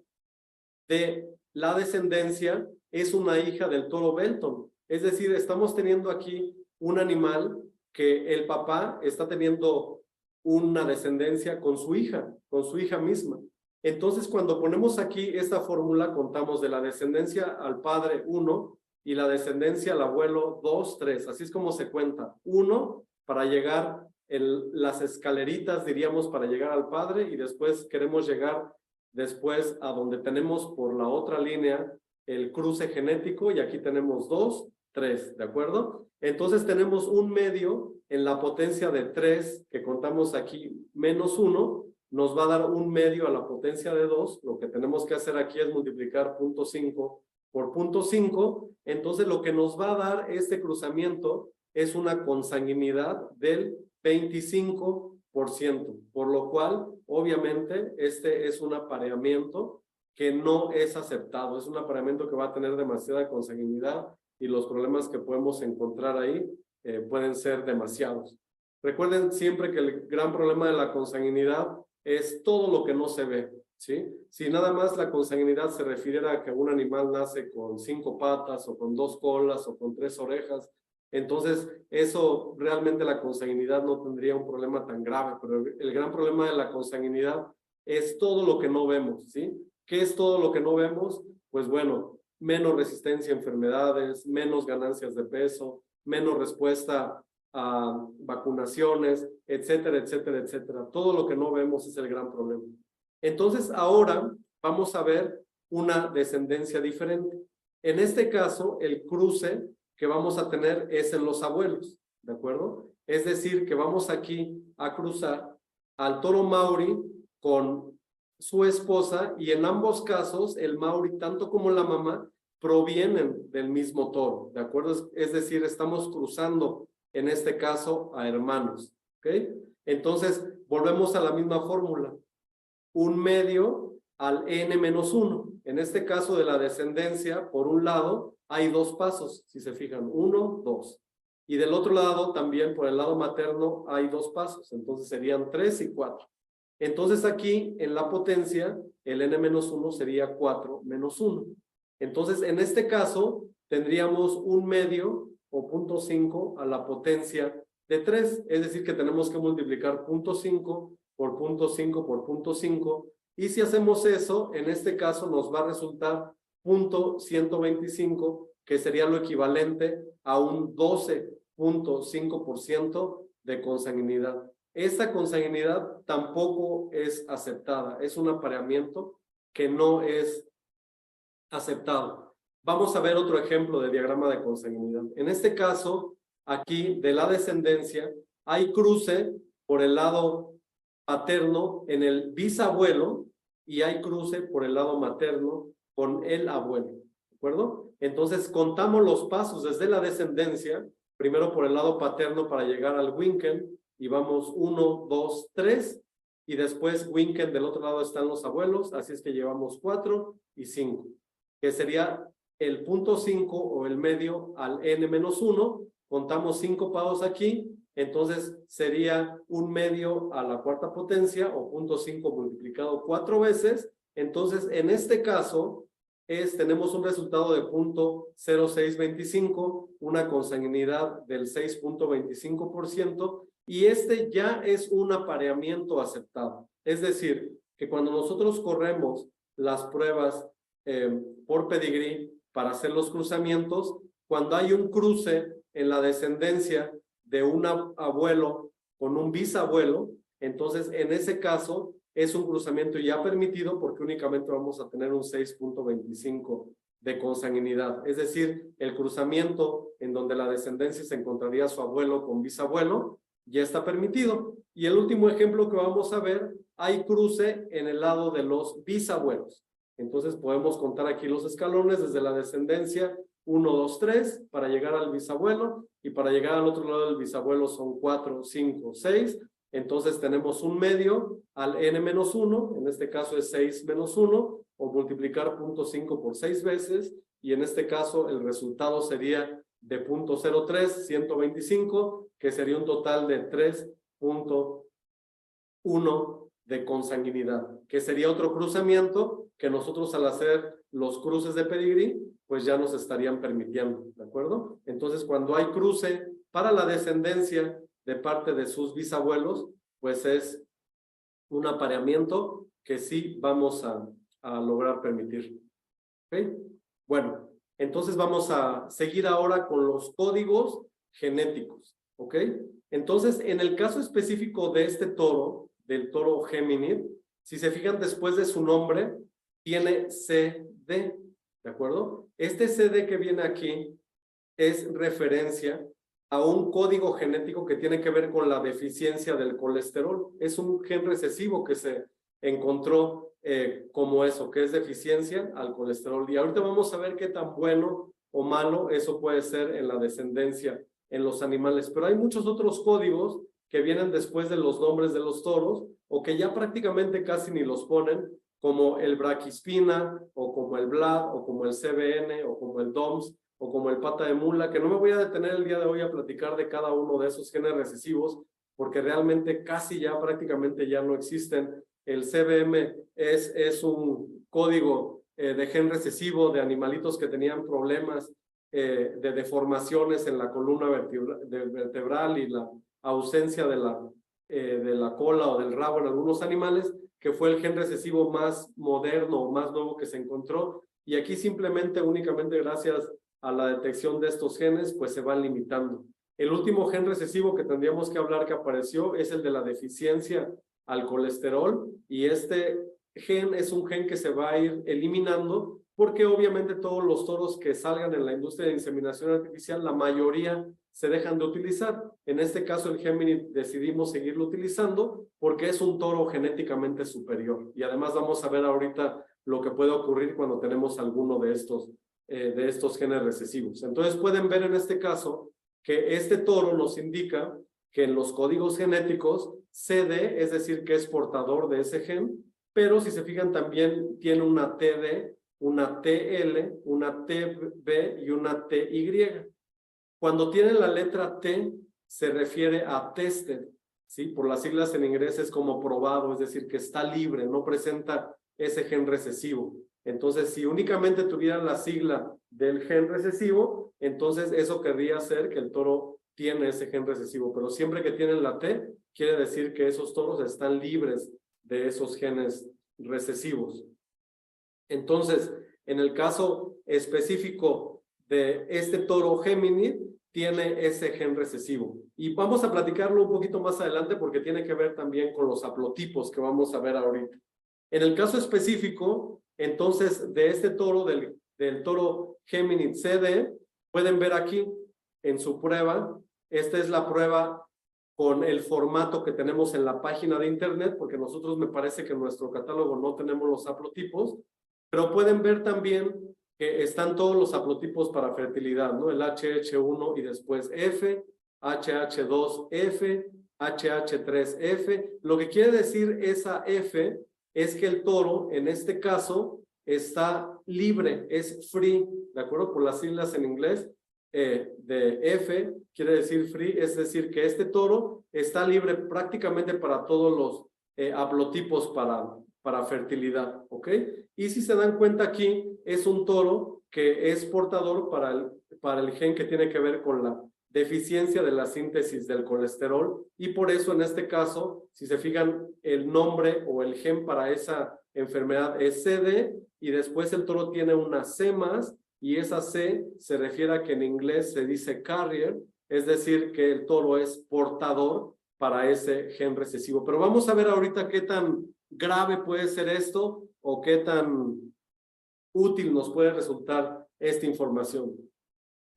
de la descendencia es una hija del toro Belton. Es decir, estamos teniendo aquí un animal que el papá está teniendo una descendencia con su hija misma. Entonces, cuando ponemos aquí esta fórmula, contamos de la descendencia al padre 1 y la descendencia al abuelo 2, 3. Así es como se cuenta. 1 para llegar las escaleritas, diríamos, para llegar al padre, y después queremos llegar después a donde tenemos por la otra línea el cruce genético, y aquí tenemos 2, 3, ¿de acuerdo? Entonces tenemos un medio en la potencia de 3, que contamos aquí, menos 1, nos va a dar un medio a la potencia de 2. Lo que tenemos que hacer aquí es multiplicar 0.5 por 0.5. Entonces, lo que nos va a dar este cruzamiento es una consanguinidad del 25%, por lo cual, obviamente, este es un apareamiento que no es aceptado. Es un apareamiento que va a tener demasiada consanguinidad y los problemas que podemos encontrar ahí pueden ser demasiados. Recuerden siempre que el gran problema de la consanguinidad es todo lo que no se ve, ¿sí? Si nada más la consanguinidad se refiriera a que un animal nace con 5 patas o con 2 colas o con 3 orejas, entonces eso realmente la consanguinidad no tendría un problema tan grave, pero el gran problema de la consanguinidad es todo lo que no vemos, ¿sí? ¿Qué es todo lo que no vemos? Pues bueno, menos resistencia a enfermedades, menos ganancias de peso, menos respuesta a vacunaciones, etcétera, etcétera, etcétera. Todo lo que no vemos es el gran problema. Entonces, ahora vamos a ver una descendencia diferente. En este caso, el cruce que vamos a tener es en los abuelos, ¿de acuerdo? Es decir, que vamos aquí a cruzar al toro Mauri con su esposa, y en ambos casos, el Mauri, tanto como la mamá, provienen del mismo toro, ¿de acuerdo? Es decir, estamos cruzando, en este caso, a hermanos, ¿ok? Entonces, volvemos a la misma fórmula. Un medio al n-1. En este caso de la descendencia, por un lado, hay 2 pasos, si se fijan, 1, 2. Y del otro lado, también por el lado materno, hay 2 pasos, entonces serían 3 y 4. Entonces aquí, en la potencia, el n-1 sería 4 menos 1. Entonces, en este caso, tendríamos un medio o 0.5 a la potencia de 3, es decir, que tenemos que multiplicar 0.5 por 0.5 por 0.5, y si hacemos eso, en este caso nos va a resultar 0.125, que sería lo equivalente a un 12.5% de consanguinidad. Esta consanguinidad tampoco es aceptada, es un apareamiento que no es aceptado. Vamos a ver otro ejemplo de diagrama de consanguinidad. En este caso, aquí de la descendencia, hay cruce por el lado paterno en el bisabuelo y hay cruce por el lado materno con el abuelo, ¿de acuerdo? Entonces, contamos los pasos desde la descendencia, primero por el lado paterno para llegar al Winkel, y vamos 1, 2, 3, y después Winkel del otro lado están los abuelos, así es que llevamos 4 y 5, que sería el 0.5 o el medio al n-1, contamos 5 pasos aquí, entonces sería un medio a la cuarta potencia o 0.5 multiplicado 4 veces, entonces en este caso tenemos un resultado de 0.0625, una consanguinidad del 6.25%, y este ya es un apareamiento aceptado. Es decir, que cuando nosotros corremos las pruebas por pedigrí para hacer los cruzamientos, cuando hay un cruce en la descendencia de un abuelo con un bisabuelo, entonces en ese caso es un cruzamiento ya permitido porque únicamente vamos a tener un 6.25 de consanguinidad. Es decir, el cruzamiento en donde la descendencia se encontraría su abuelo con bisabuelo ya está permitido. Y el último ejemplo que vamos a ver, hay cruce en el lado de los bisabuelos. Entonces podemos contar aquí los escalones desde la descendencia 1, 2, 3 para llegar al bisabuelo, y para llegar al otro lado del bisabuelo son 4, 5, 6. Entonces tenemos un medio al n-1, en este caso es 6 menos 1, o multiplicar 0.5 por 6 veces, y en este caso el resultado sería de 0.03, 125, que sería un total de 3.1 de consanguinidad, que sería otro cruzamiento que nosotros al hacer los cruces de pedigrí, pues ya nos estarían permitiendo, ¿de acuerdo? Entonces, cuando hay cruce para la descendencia de parte de sus bisabuelos, pues es un apareamiento que sí vamos a lograr permitir. ¿Ok? Bueno, entonces vamos a seguir ahora con los códigos genéticos. ¿Ok? Entonces, en el caso específico de este toro, del toro Géminid, si se fijan después de su nombre, tiene CD, ¿de acuerdo? Este CD que viene aquí es referencia a un código genético que tiene que ver con la deficiencia del colesterol. Es un gen recesivo que se encontró como eso, que es deficiencia al colesterol. Y ahorita vamos a ver qué tan bueno o malo eso puede ser en la descendencia en los animales. Pero hay muchos otros códigos que vienen después de los nombres de los toros o que ya prácticamente casi ni los ponen, como el braquispina o como el BLAD o como el CBN o como el DOMS o como el pata de mula, que no me voy a detener el día de hoy a platicar de cada uno de esos genes recesivos, porque realmente casi ya prácticamente ya no existen. El CBM es un código de gen recesivo de animalitos que tenían problemas de deformaciones en la columna vertebral y la ausencia de la cola o del rabo en algunos animales, que fue el gen recesivo más moderno o más nuevo que se encontró. Y aquí simplemente, únicamente gracias a la detección de estos genes, pues se van limitando. El último gen recesivo que tendríamos que hablar que apareció es el de la deficiencia al colesterol, y este gen es un gen que se va a ir eliminando porque obviamente todos los toros que salgan en la industria de inseminación artificial, la mayoría se dejan de utilizar. En este caso el Gemini decidimos seguirlo utilizando porque es un toro genéticamente superior, y además vamos a ver ahorita lo que puede ocurrir cuando tenemos alguno de estos genes recesivos. Entonces pueden ver en este caso que este toro nos indica que en los códigos genéticos CD, es decir, que es portador de ese gen, pero si se fijan también tiene una TD, una TL, una TB y una TY. Cuando tiene la letra T, se refiere a tested, ¿sí? Por las siglas en inglés es como probado, es decir, que está libre, no presenta ese gen recesivo. Entonces, si únicamente tuvieran la sigla del gen recesivo, entonces eso querría decir que el toro tiene ese gen recesivo, pero siempre que tienen la T, quiere decir que esos toros están libres de esos genes recesivos. Entonces, en el caso específico de este toro Gemini, tiene ese gen recesivo. Y vamos a platicarlo un poquito más adelante porque tiene que ver también con los haplotipos que vamos a ver ahorita. En el caso específico, entonces, de este toro, del toro Gemini CD, pueden ver aquí en su prueba, esta es la prueba con el formato que tenemos en la página de internet, porque nosotros me parece que en nuestro catálogo no tenemos los haplotipos, pero pueden ver también que están todos los haplotipos para fertilidad, ¿no? El HH1 y después F, HH2F, HH3F. Lo que quiere decir esa F es que el toro, en este caso, está libre, es free, ¿de acuerdo? Por las siglas en inglés de F, quiere decir free, es decir, que este toro está libre prácticamente para todos los haplotipos para fertilidad, ¿ok? Y si se dan cuenta aquí, es un toro que es portador para el gen que tiene que ver con la deficiencia de la síntesis del colesterol, y por eso en este caso, si se fijan, el nombre o el gen para esa enfermedad es CD, y después el toro tiene una C más, y esa C se refiere a que en inglés se dice carrier, es decir, que el toro es portador para ese gen recesivo. Pero vamos a ver ahorita qué tan grave puede ser esto o qué tan útil nos puede resultar esta información.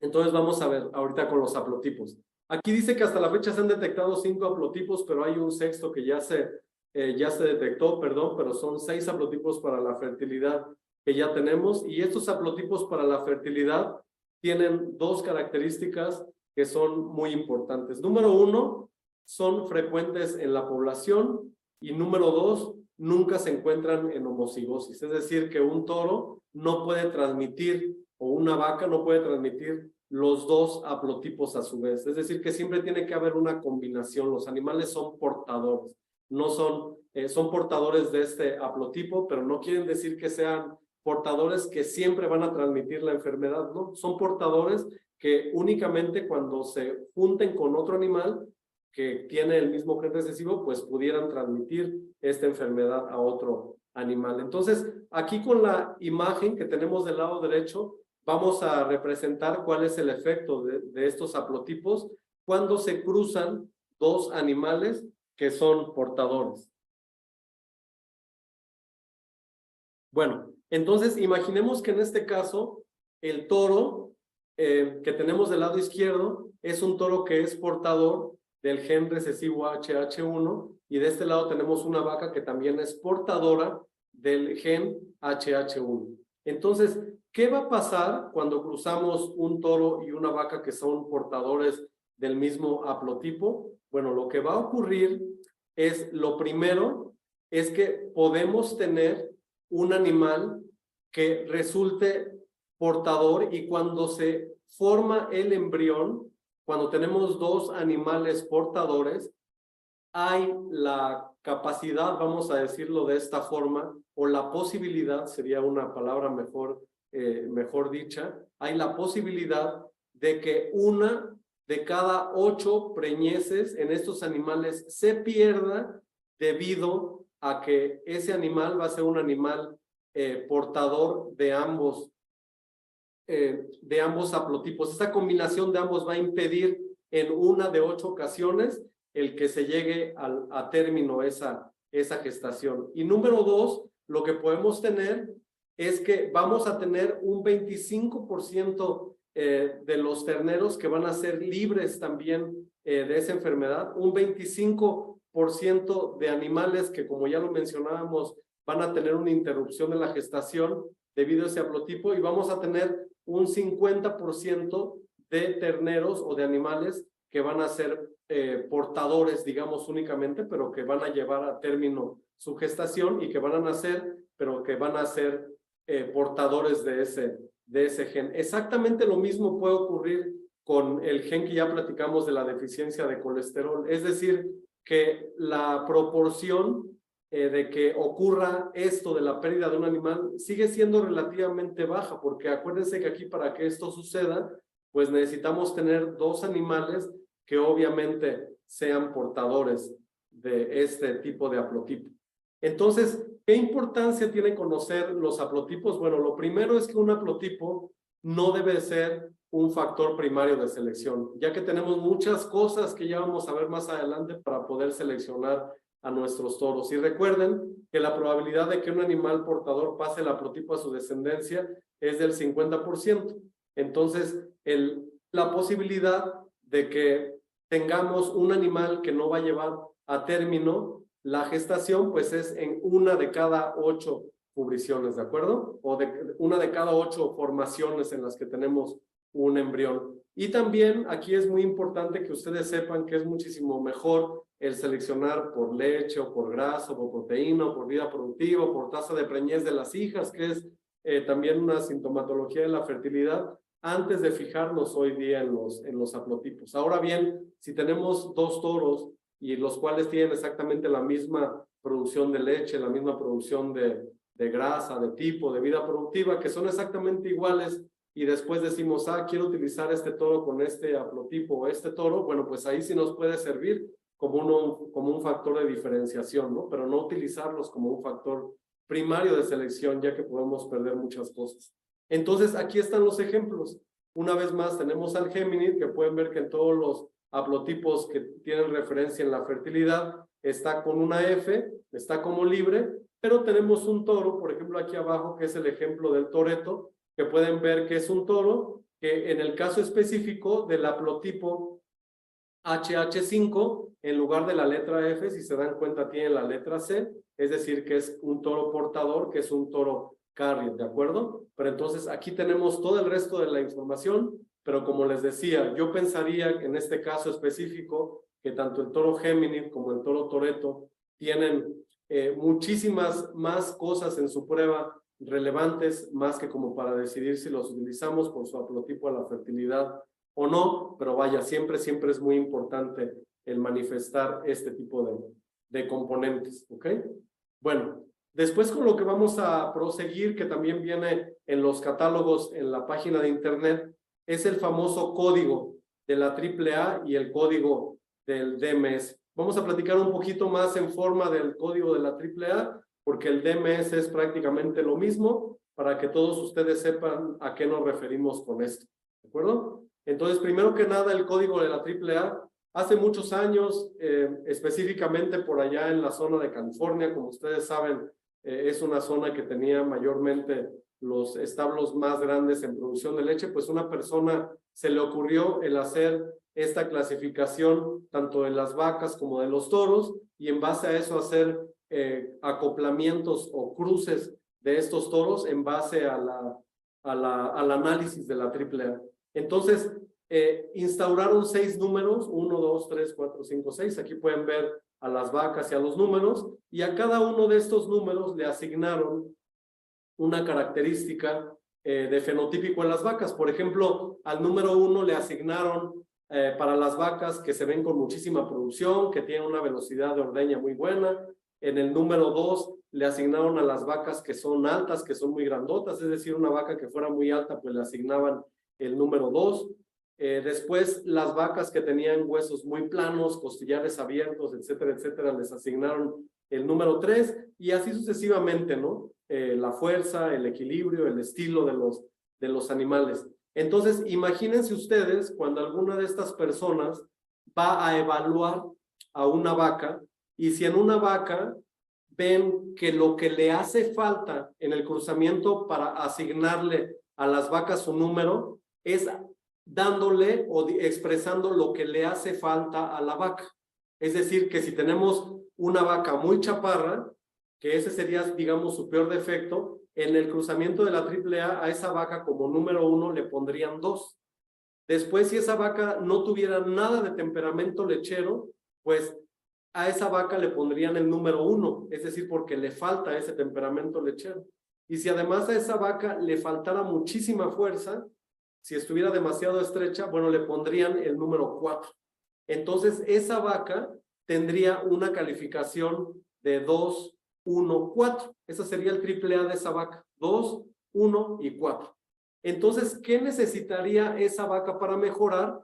Entonces vamos a ver ahorita con los haplotipos. Aquí dice que hasta la fecha se han detectado 5 haplotipos, pero hay un sexto que ya se detectó, perdón, pero son 6 haplotipos para la fertilidad que ya tenemos, y estos haplotipos para la fertilidad tienen 2 características que son muy importantes. Número 1, son frecuentes en la población, y número 2, nunca se encuentran en homocigosis, es decir, que un toro no puede transmitir, o una vaca no puede transmitir los 2 haplotipos a su vez, es decir, que siempre tiene que haber una combinación. Los animales son portadores, no son portadores de este haplotipo, pero no quieren decir que sean portadores que siempre van a transmitir la enfermedad, ¿no? Son portadores que únicamente cuando se junten con otro animal que tiene el mismo gen recesivo, pues pudieran transmitir esta enfermedad a otro animal. Entonces, aquí con la imagen que tenemos del lado derecho, vamos a representar cuál es el efecto de estos haplotipos cuando se cruzan 2 animales que son portadores. Bueno, entonces imaginemos que en este caso el toro que tenemos del lado izquierdo es un toro que es portador del gen recesivo HH1 y de este lado tenemos una vaca que también es portadora del gen HH1. Entonces, ¿qué va a pasar cuando cruzamos un toro y una vaca que son portadores del mismo haplotipo? Bueno, lo que va a ocurrir es, lo primero, es que podemos tener un animal que resulte portador y cuando se forma el embrión, cuando tenemos dos animales portadores, hay la capacidad, vamos a decirlo de esta forma, o la posibilidad, sería una palabra mejor dicha, hay la posibilidad de que una de cada 8 preñeces en estos animales se pierda debido a que ese animal va a ser un animal portador de ambos haplotipos. Esta combinación de ambos va a impedir en una de 8 ocasiones el que se llegue a término esa gestación. Y número 2, lo que podemos tener es que vamos a tener un 25% de los terneros que van a ser libres también de esa enfermedad, un 25% de animales que, como ya lo mencionábamos, van a tener una interrupción de la gestación debido a ese haplotipo, y vamos a tener un 50% de terneros o de animales que van a ser portadores, digamos, únicamente, pero que van a llevar a término su gestación y que van a nacer, pero que van a ser portadores de ese gen. Exactamente lo mismo puede ocurrir con el gen que ya platicamos de la deficiencia de colesterol, es decir, que la proporción de que ocurra esto de la pérdida de un animal sigue siendo relativamente baja, porque acuérdense que aquí para que esto suceda, pues necesitamos tener 2 animales que obviamente sean portadores de este tipo de haplotipo. Entonces, ¿qué importancia tiene conocer los haplotipos? Bueno, lo primero es que un haplotipo no debe ser un factor primario de selección, ya que tenemos muchas cosas que ya vamos a ver más adelante para poder seleccionar a nuestros toros. Y recuerden que la probabilidad de que un animal portador pase el haplotipo a su descendencia es del 50%. Entonces, la posibilidad de que tengamos un animal que no va a llevar a término la gestación, pues es en una de cada 8 cubriciones, ¿de acuerdo? O de una de cada 8 formaciones en las que tenemos un embrión. Y también aquí es muy importante que ustedes sepan que es muchísimo mejor el seleccionar por leche o por grasa o por proteína o por vida productiva o por tasa de preñez de las hijas, que es también una sintomatología de la fertilidad, antes de fijarnos hoy día en los haplotipos. Ahora bien, si tenemos 2 toros y los cuales tienen exactamente la misma producción de leche, la misma producción de grasa, de tipo, de vida productiva, que son exactamente iguales, y después decimos, quiero utilizar este toro con este haplotipo o este toro, bueno, pues ahí sí nos puede servir como un factor de diferenciación, ¿no? Pero no utilizarlos como un factor primario de selección, ya que podemos perder muchas cosas. Entonces, aquí están los ejemplos. Una vez más, tenemos al Géminis, que pueden ver que en todos los haplotipos que tienen referencia en la fertilidad, está con una F, está como libre, pero tenemos un toro, por ejemplo, aquí abajo, que es el ejemplo del toreto, que pueden ver que es un toro que en el caso específico del haplotipo HH5, en lugar de la letra F, si se dan cuenta, tiene la letra C, es decir, que es un toro portador, que es un toro carrier, ¿de acuerdo? Pero entonces aquí tenemos todo el resto de la información, pero como les decía, yo pensaría que en este caso específico, que tanto el toro Géminis como el toro Toretto tienen muchísimas más cosas en su prueba relevantes, más que como para decidir si los utilizamos por su haplotipo a la fertilidad o no, pero vaya, siempre es muy importante el manifestar este tipo de componentes, ¿ok? Bueno, después con lo que vamos a proseguir, que también viene en los catálogos en la página de internet, es el famoso código de la AAA y el código del DMS. Vamos a platicar un poquito más en forma del código de la AAA, porque el DMS es prácticamente lo mismo, para que todos ustedes sepan a qué nos referimos con esto, ¿de acuerdo? Entonces, primero que nada, el código de la AAA, hace muchos años, específicamente por allá en la zona de California, como ustedes saben, es una zona que tenía mayormente los establos más grandes en producción de leche, pues una persona se le ocurrió el hacer esta clasificación tanto de las vacas como de los toros y en base a eso hacer acoplamientos o cruces de estos toros en base al análisis de la AAA. Entonces, instauraron 6 números, 1, 2, 3, 4, 5, 6. Aquí pueden ver a las vacas y a los números, y a cada uno de estos números le asignaron una característica de fenotípico en las vacas. Por ejemplo, al número 1 le asignaron para las vacas que se ven con muchísima producción, que tienen una velocidad de ordeña muy buena. En el número 2 le asignaron a las vacas que son altas, que son muy grandotas, es decir, una vaca que fuera muy alta, pues le asignaban el número 2. Después, las vacas que tenían huesos muy planos, costillares abiertos, etcétera, etcétera, les asignaron el número 3 y así sucesivamente, ¿no? La fuerza, el equilibrio, el estilo de los animales. Entonces, imagínense ustedes cuando alguna de estas personas va a evaluar a una vaca y si en una vaca ven que lo que le hace falta en el cruzamiento para asignarle a las vacas su número es dándole o expresando lo que le hace falta a la vaca. Es decir, que si tenemos una vaca muy chaparra, que ese sería, digamos, su peor defecto, en el cruzamiento de la AAA a esa vaca como número 1 le pondrían 2. Después, si esa vaca no tuviera nada de temperamento lechero, pues a esa vaca le pondrían el número 1, es decir, porque le falta ese temperamento lechero. Y si además a esa vaca le faltara muchísima fuerza, si estuviera demasiado estrecha, bueno, le pondrían el número 4. Entonces, esa vaca tendría una calificación de 2, 1, 4. Ese sería el AAA de esa vaca. 2, 1 y 4. Entonces, ¿qué necesitaría esa vaca para mejorar?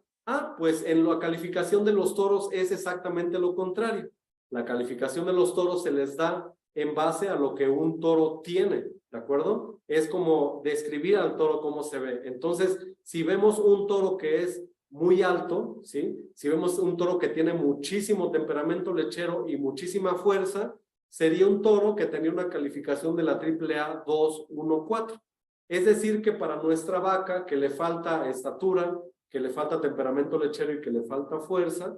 Pues en la calificación de los toros es exactamente lo contrario. La calificación de los toros se les da en base a lo que un toro tiene, ¿de acuerdo? Es como describir al toro cómo se ve. Entonces, si vemos un toro que es muy alto, ¿sí? Si vemos un toro que tiene muchísimo temperamento lechero y muchísima fuerza, sería un toro que tenía una calificación de la AAA 2, 1, 4. Es decir, que para nuestra vaca, que le falta estatura, que le falta temperamento lechero y que le falta fuerza,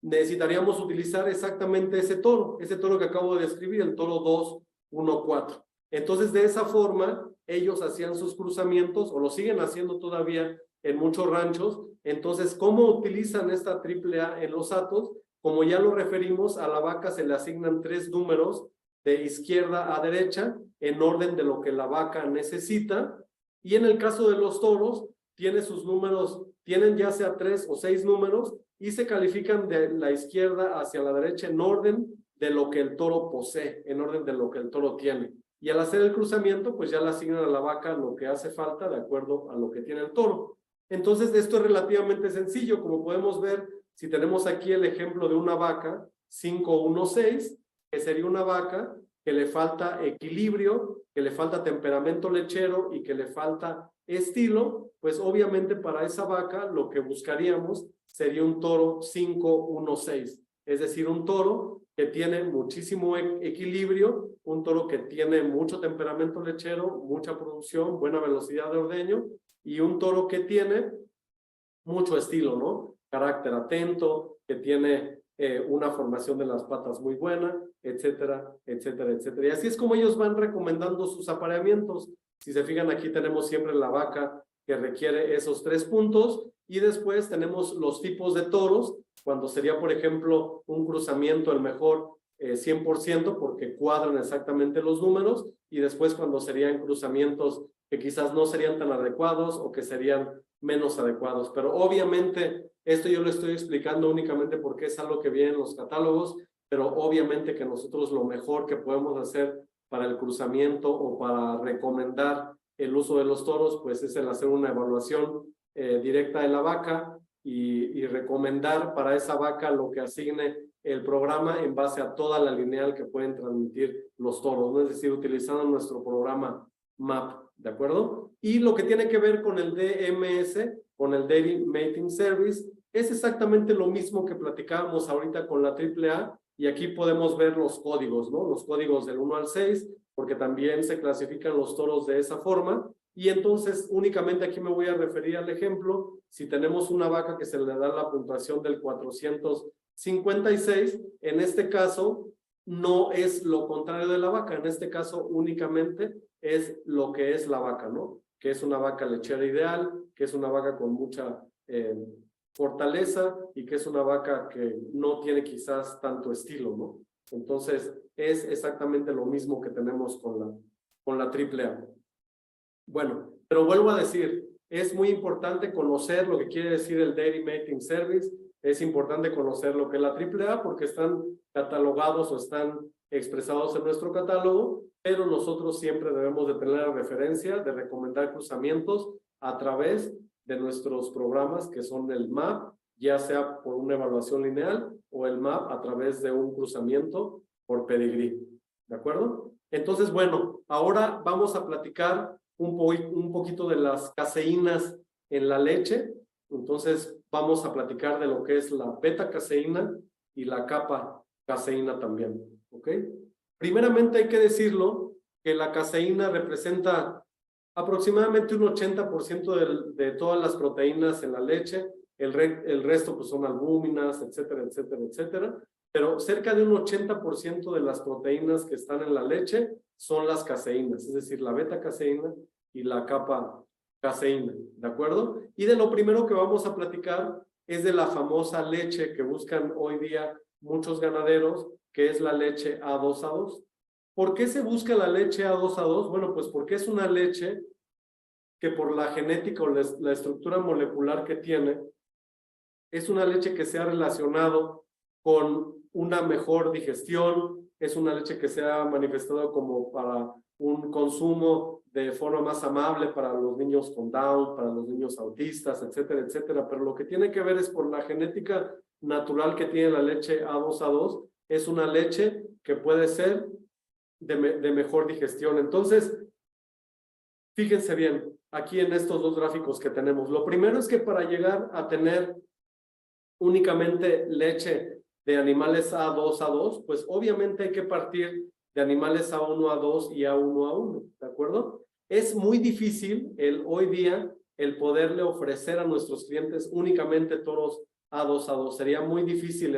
necesitaríamos utilizar exactamente ese toro que acabo de describir, el toro 2, 1, 4. Entonces, de esa forma, ellos hacían sus cruzamientos, o lo siguen haciendo todavía en muchos ranchos. Entonces, ¿cómo utilizan esta AAA en los hatos? Como ya lo referimos, a la vaca se le asignan 3 números de izquierda a derecha, en orden de lo que la vaca necesita, y en el caso de los toros, tiene sus números, tienen ya sea 3 o 6 números, y se califican de la izquierda hacia la derecha en orden de lo que el toro posee, en orden de lo que el toro tiene. Y al hacer el cruzamiento, pues ya le asignan a la vaca lo que hace falta de acuerdo a lo que tiene el toro. Entonces, esto es relativamente sencillo. Como podemos ver, si tenemos aquí el ejemplo de una vaca 516, que sería una vaca que le falta equilibrio, que le falta temperamento lechero y que le falta estilo, pues obviamente para esa vaca lo que buscaríamos sería un toro 516, es decir, un toro que tiene muchísimo equilibrio, un toro que tiene mucho temperamento lechero, mucha producción, buena velocidad de ordeño, y un toro que tiene mucho estilo, ¿no? Carácter atento, que tiene una formación de las patas muy buena, etcétera, etcétera, etcétera. Y así es como ellos van recomendando sus apareamientos. Si se fijan, aquí tenemos siempre la vaca que requiere esos 3 puntos, y después tenemos los tipos de toros, cuando sería, por ejemplo, un cruzamiento el mejor 100%, porque cuadran exactamente los números, y después cuando serían cruzamientos que quizás no serían tan adecuados o que serían menos adecuados. Pero obviamente esto yo lo estoy explicando únicamente porque es algo que viene en los catálogos, pero obviamente que nosotros lo mejor que podemos hacer para el cruzamiento o para recomendar el uso de los toros, pues es el hacer una evaluación directa de la vaca y recomendar para esa vaca lo que asigne el programa en base a toda la lineal que pueden transmitir los toros, ¿no? Es decir, utilizando nuestro programa MAP, ¿de acuerdo? Y lo que tiene que ver con el DMS, con el Dairy Mating Service, es exactamente lo mismo que platicábamos ahorita con la AAA, y aquí podemos ver los códigos, ¿no? Los códigos del 1 al 6, porque también se clasifican los toros de esa forma. Y entonces únicamente aquí me voy a referir al ejemplo. Si tenemos una vaca que se le da la puntuación del 456, en este caso no es lo contrario de la vaca, en este caso únicamente es lo que es la vaca, ¿no? Que es una vaca lechera ideal, que es una vaca con mucha fortaleza y que es una vaca que no tiene quizás tanto estilo, ¿no? Entonces es exactamente lo mismo que tenemos con la AAA. Bueno, pero vuelvo a decir, es muy importante conocer lo que quiere decir el Dairy Mating Service, es importante conocer lo que es la AAA porque están catalogados o están expresados en nuestro catálogo, pero nosotros siempre debemos de tener la referencia de recomendar cruzamientos a través de nuestros programas que son el MAP, ya sea por una evaluación lineal o el MAP a través de un cruzamiento por pedigrí, ¿de acuerdo? Entonces, bueno, ahora vamos a platicar un poquito de las caseínas en la leche. Entonces vamos a platicar de lo que es la beta caseína y la kappa caseína también, ¿ok? Primeramente hay que decirlo que la caseína representa aproximadamente un 80% de todas las proteínas en la leche, el resto pues son albúminas, etcétera, etcétera, etcétera, pero cerca de un 80% de las proteínas que están en la leche son las caseínas, es decir, la beta caseína y la kappa caseína, ¿de acuerdo? Y de lo primero que vamos a platicar es de la famosa leche que buscan hoy día muchos ganaderos, que es la leche A2A2. ¿Por qué se busca la leche A2A2? Bueno, pues porque es una leche que por la genética o la estructura molecular que tiene, es una leche que se ha relacionado con una mejor digestión, es una leche que se ha manifestado como para un consumo de forma más amable para los niños con Down, para los niños autistas, etcétera, etcétera. Pero lo que tiene que ver es por la genética natural que tiene la leche A2A2, es una leche que puede ser de mejor digestión. Entonces, fíjense bien, aquí en estos dos gráficos que tenemos. Lo primero es que para llegar a tener únicamente leche de animales A2A2, pues obviamente hay que partir de animales A1A2 y A1A1, ¿de acuerdo? Es muy difícil hoy día el poderle ofrecer a nuestros clientes únicamente toros A2A2. Sería muy difícil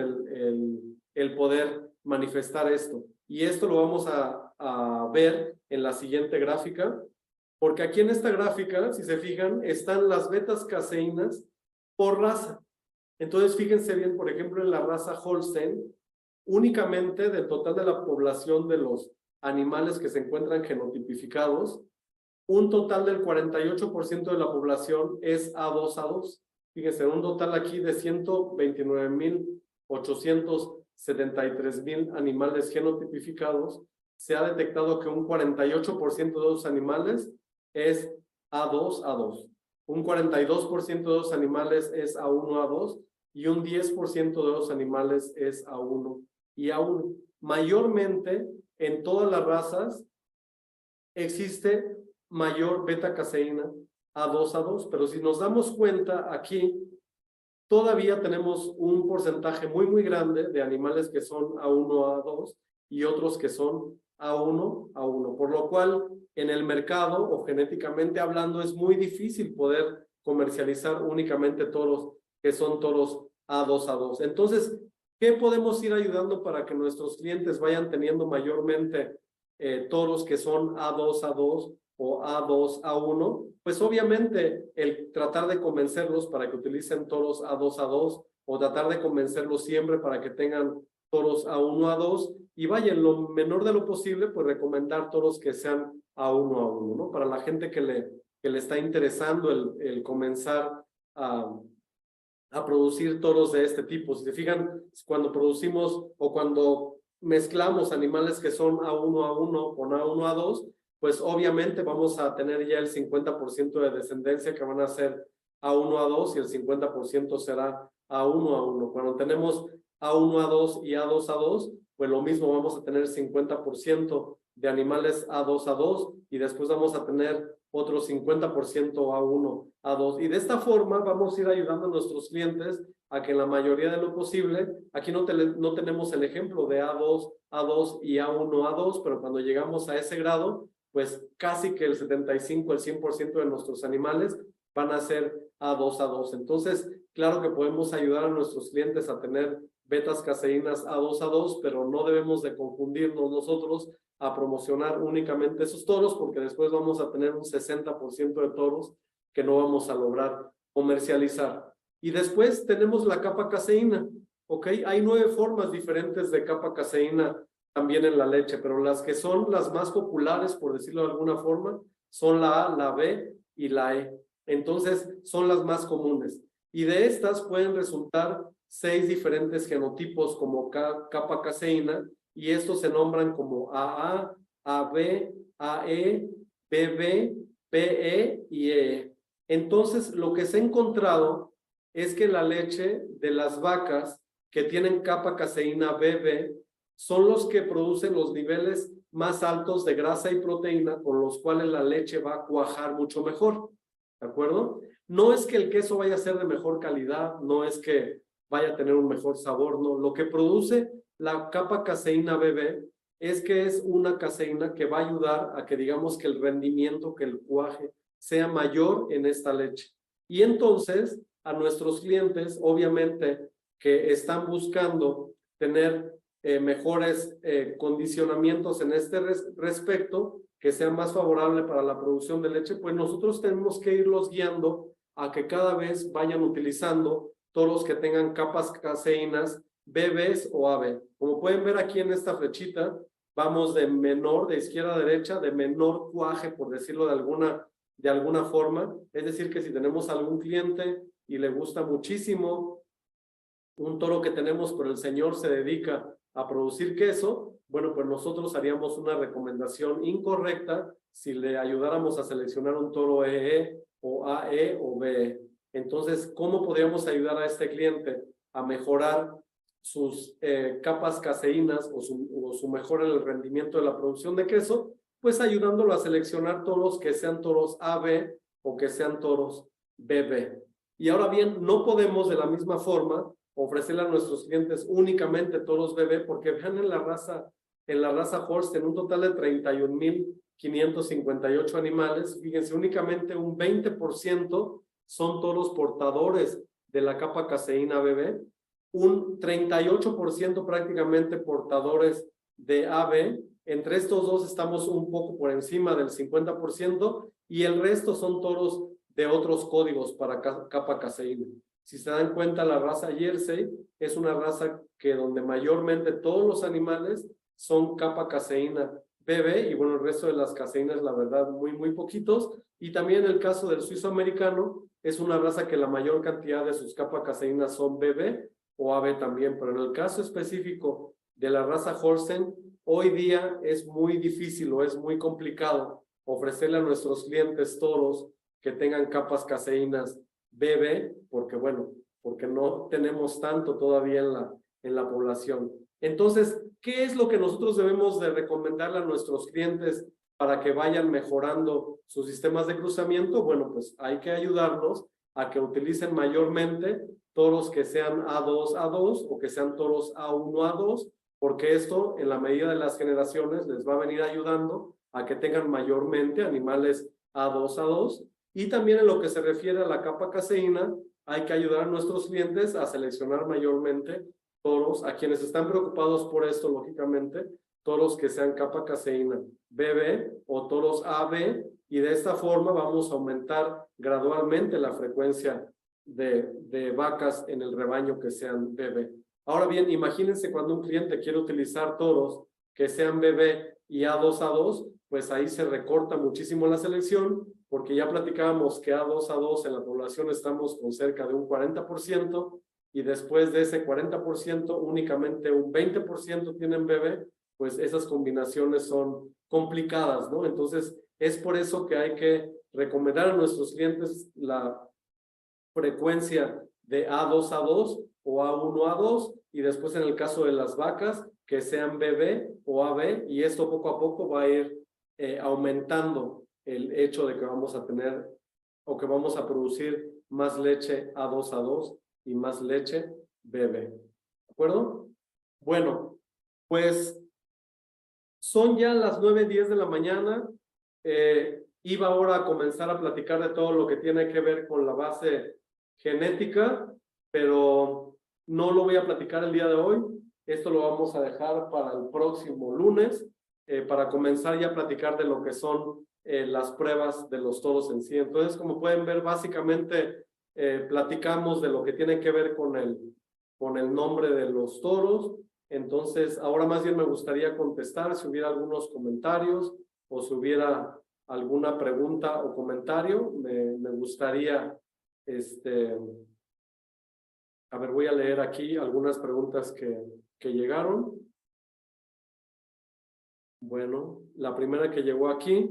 el poder manifestar esto. Y esto lo vamos a ver en la siguiente gráfica, porque aquí en esta gráfica, si se fijan, están las betas caseínas por raza. Entonces, fíjense bien, por ejemplo, en la raza Holstein, únicamente del total de la población de los animales que se encuentran genotipificados, un total del 48% de la población es A2A2. Fíjense, un total aquí de 129,873,000 animales genotipificados, se ha detectado que un 48% de los animales es A2A2. Un 42% de los animales es A1A2 y un 10% de los animales es A1 y A1. Mayormente, en todas las razas, existe mayor beta caseína A2A2, pero si nos damos cuenta aquí, todavía tenemos un porcentaje muy, muy grande de animales que son A1A2 y otros que son A1A1, por lo cual en el mercado o genéticamente hablando es muy difícil poder comercializar únicamente toros que son toros A2A2. Entonces, ¿qué podemos ir ayudando para que nuestros clientes vayan teniendo mayormente toros que son A2A2 o A2A1? Pues obviamente el tratar de convencerlos para que utilicen toros A2A2 o tratar de convencerlos siempre para que tengan toros A1A2 y vaya, en lo menor de lo posible, pues recomendar toros que sean A1A1, ¿no? Para la gente que le está interesando el comenzar a producir toros de este tipo. Si se fijan, cuando producimos o cuando mezclamos animales que son A1A1 con A1A2, pues obviamente vamos a tener ya el 50% de descendencia que van a ser A1A2 y el 50% será A1A1. Cuando tenemos A1A2 y A2A2, pues lo mismo, vamos a tener 50% de animales A2A2 y después vamos a tener otro 50% A1, A2. Y de esta forma vamos a ir ayudando a nuestros clientes a que en la mayoría de lo posible, aquí no tenemos el ejemplo de A2, A2 y A1, A2, pero cuando llegamos a ese grado, pues casi que el 75, el 100% de nuestros animales van a ser A2, A2. Entonces, claro que podemos ayudar a nuestros clientes a tener betas caseínas A2, A2, pero no debemos de confundirnos nosotros a promocionar únicamente esos toros, porque después vamos a tener un 60% de toros que no vamos a lograr comercializar. Y después tenemos la capa caseína, ¿ok? Hay 9 formas diferentes de capa caseína también en la leche, pero las que son las más populares, por decirlo de alguna forma, son la A, la B y la E. Entonces, son las más comunes. Y de estas pueden resultar 6 diferentes genotipos como capa caseína, y estos se nombran como AA, AB, AE, BB, PE y EE. Entonces, lo que se ha encontrado es que la leche de las vacas que tienen capa caseína BB son los que producen los niveles más altos de grasa y proteína, con los cuales la leche va a cuajar mucho mejor, ¿de acuerdo? No es que el queso vaya a ser de mejor calidad, no es que vaya a tener un mejor sabor, no. Lo que produce la capa caseína BB es que es una caseína que va a ayudar a que digamos que el rendimiento, que el cuaje sea mayor en esta leche. Y entonces a nuestros clientes, obviamente, que están buscando tener mejores condicionamientos en este respecto, que sea más favorable para la producción de leche, pues nosotros tenemos que irlos guiando a que cada vez vayan utilizando toros que tengan capas caseínas BBs o AB. Como pueden ver aquí en esta flechita, vamos de menor, de izquierda a derecha, de menor cuaje, por decirlo de alguna forma. Es decir, que si tenemos algún cliente y le gusta muchísimo un toro que tenemos, pero el señor se dedica a producir queso, bueno, pues nosotros haríamos una recomendación incorrecta si le ayudáramos a seleccionar un toro EE o AE o BE. Entonces, ¿cómo podríamos ayudar a este cliente a mejorar sus capas caseínas o su mejora en el rendimiento de la producción de queso? Pues ayudándolo a seleccionar toros que sean toros AB o que sean toros BB. Y ahora bien, no podemos de la misma forma ofrecerle a nuestros clientes únicamente toros BB, porque vean en la raza Holstein un total de 31,558 animales. Fíjense, únicamente un 20% son toros portadores de la capa caseína BB, un 38% prácticamente portadores de AB. Entre estos dos estamos un poco por encima del 50%, y el resto son toros de otros códigos para capa caseína. Si se dan cuenta, la raza Jersey es una raza que donde mayormente todos los animales son capa caseína BB, y bueno, el resto de las caseínas, la verdad, muy poquitos. Y también el caso del suizo americano, es una raza que la mayor cantidad de sus capas caseínas son BB o AB también, pero en el caso específico de la raza Holstein, hoy día es muy difícil o es muy complicado ofrecerle a nuestros clientes toros que tengan capas caseínas BB, porque bueno, porque no tenemos tanto todavía en la población. Entonces, ¿qué es lo que nosotros debemos de recomendarle a nuestros clientes para que vayan mejorando sus sistemas de cruzamiento? Bueno, pues hay que ayudarlos a que utilicen mayormente toros que sean A2, A2 o que sean toros A1, A2, porque esto en la medida de las generaciones les va a venir ayudando a que tengan mayormente animales A2, A2. Y también en lo que se refiere a la capa caseína, hay que ayudar a nuestros clientes a seleccionar mayormente toros, a quienes están preocupados por esto, lógicamente, toros que sean capa caseína BB o toros AB, y de esta forma vamos a aumentar gradualmente la frecuencia de vacas en el rebaño que sean BB. Ahora bien, imagínense cuando un cliente quiere utilizar toros que sean BB y A2, A2, pues ahí se recorta muchísimo la selección, porque ya platicábamos que A2, A2 en la población estamos con cerca de un 40%, y después de ese 40% únicamente un 20% tienen BB, pues esas combinaciones son complicadas, ¿no? Entonces es por eso que hay que recomendar a nuestros clientes la frecuencia de A2, A2 o A1, A2, y después en el caso de las vacas que sean BB o AB, y esto poco a poco va a ir aumentando el hecho de que vamos a tener o que vamos a producir más leche A2, A2 y más leche bebe. ¿De acuerdo? Bueno, pues son ya las 9:10 de la mañana. Iba ahora a comenzar a platicar de todo lo que tiene que ver con la base genética, pero no lo voy a platicar el día de hoy. Esto lo vamos a dejar para el próximo lunes, para comenzar ya a platicar de lo que son las pruebas de los toros en sí. Entonces, como pueden ver, básicamente platicamos de lo que tiene que ver con el nombre de los toros. Entonces, ahora más bien me gustaría contestar si hubiera algunos comentarios o si hubiera alguna pregunta o comentario. Me gustaría, a ver, voy a leer aquí algunas preguntas que llegaron. Bueno, la primera que llegó aquí.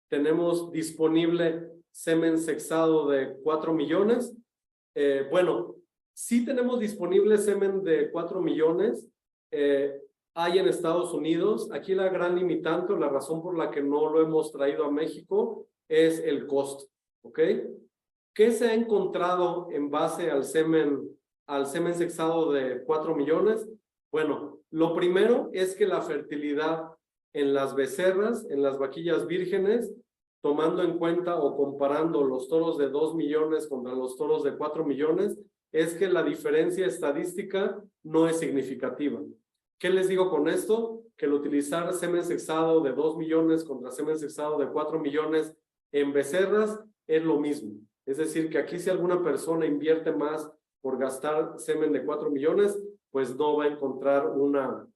Tenemos disponible semen sexado de 4 millones. Bueno, sí tenemos disponible semen de 4 millones. Hay en Estados Unidos. Aquí la gran limitante, la razón por la que no lo hemos traído a México, es el costo. ¿Ok? ¿Qué se ha encontrado en base al semen sexado de 4 millones? Bueno, lo primero es que la fertilidad en las becerras, en las vaquillas vírgenes, tomando en cuenta o comparando los toros de 2 millones contra los toros de 4 millones, es que la diferencia estadística no es significativa. ¿Qué les digo con esto? Que el utilizar semen sexado de 2 millones contra semen sexado de 4 millones en becerras es lo mismo. Es decir, que aquí si alguna persona invierte más por gastar semen de 4 millones, pues no va a encontrar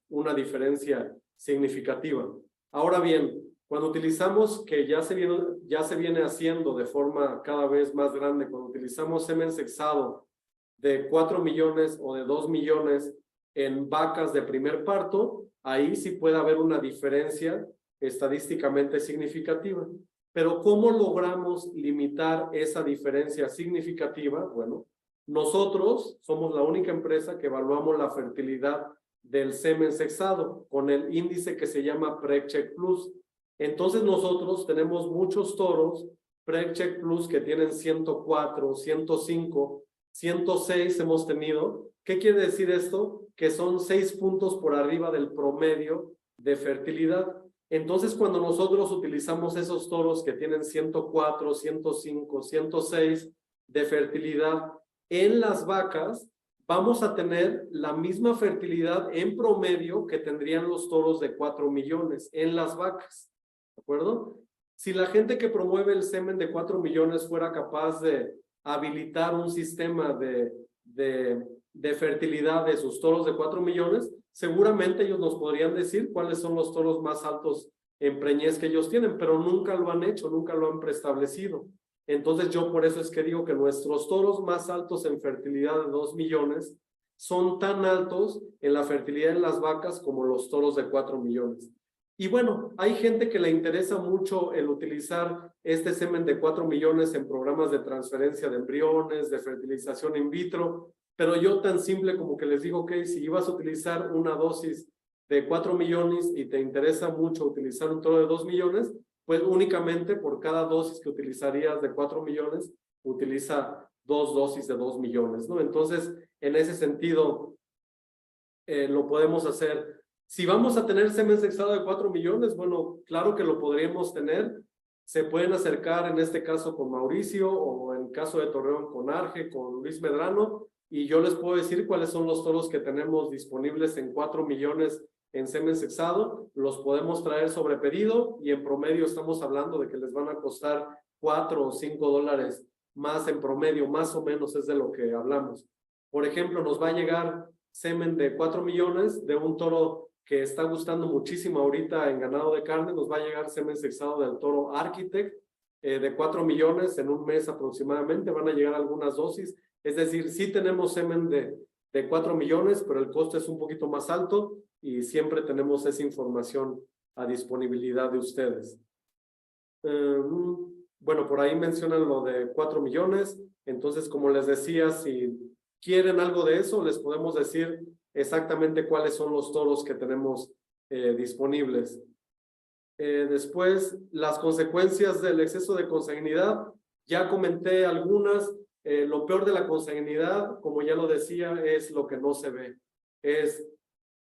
una diferencia significativa. Ahora bien, cuando utilizamos, que ya se viene haciendo de forma cada vez más grande, cuando utilizamos semen sexado de 4 millones o de 2 millones en vacas de primer parto, ahí sí puede haber una diferencia estadísticamente significativa. Pero ¿cómo logramos limitar esa diferencia significativa? Bueno, nosotros somos la única empresa que evaluamos la fertilidad del semen sexado con el índice que se llama PregCheck Plus. Entonces nosotros tenemos muchos toros PregCheck Plus que tienen 104, 105, 106 hemos tenido. ¿Qué quiere decir esto? Que son 6 puntos por arriba del promedio de fertilidad. Entonces, cuando nosotros utilizamos esos toros que tienen 104, 105, 106 de fertilidad en las vacas, vamos a tener la misma fertilidad en promedio que tendrían los toros de 4 millones en las vacas. ¿De acuerdo? Si la gente que promueve el semen de 4 millones fuera capaz de habilitar un sistema de fertilidad de sus toros de 4 millones, seguramente ellos nos podrían decir cuáles son los toros más altos en preñez que ellos tienen, pero nunca lo han hecho, nunca lo han preestablecido. Entonces yo por eso es que digo que nuestros toros más altos en fertilidad de 2 millones son tan altos en la fertilidad en las vacas como los toros de 4 millones. Y bueno, hay gente que le interesa mucho el utilizar este semen de 4 millones en programas de transferencia de embriones, de fertilización in vitro, pero yo tan simple como que les digo, ok, si ibas a utilizar una dosis de 4 millones y te interesa mucho utilizar un toro de 2 millones, pues únicamente por cada dosis que utilizarías de 4 millones, utiliza 2 dosis de 2 millones, ¿no? Entonces, en ese sentido, lo podemos hacer. Si vamos a tener semen sexado de 4 millones, bueno, claro que lo podríamos tener. Se pueden acercar en este caso con Mauricio o en caso de Torreón con Arge, con Luis Medrano, y yo les puedo decir cuáles son los toros que tenemos disponibles en 4 millones en semen sexado. Los podemos traer sobre pedido y en promedio estamos hablando de que les van a costar $4 o $5 más en promedio, más o menos es de lo que hablamos. Por ejemplo, nos va a llegar semen de 4 millones de un toro que está gustando muchísimo ahorita en ganado de carne. Nos va a llegar semen sexado del toro Architect de 4 millones en un mes aproximadamente. Van a llegar algunas dosis. Es decir, sí tenemos semen de 4 millones, pero el costo es un poquito más alto y siempre tenemos esa información a disponibilidad de ustedes. Bueno, por ahí mencionan lo de 4 millones. Entonces, como les decía, si quieren algo de eso, les podemos decir exactamente cuáles son los toros que tenemos disponibles. Después, las consecuencias del exceso de consanguinidad. Ya comenté algunas. lo peor de la consanguinidad, como ya lo decía, es lo que no se ve. Es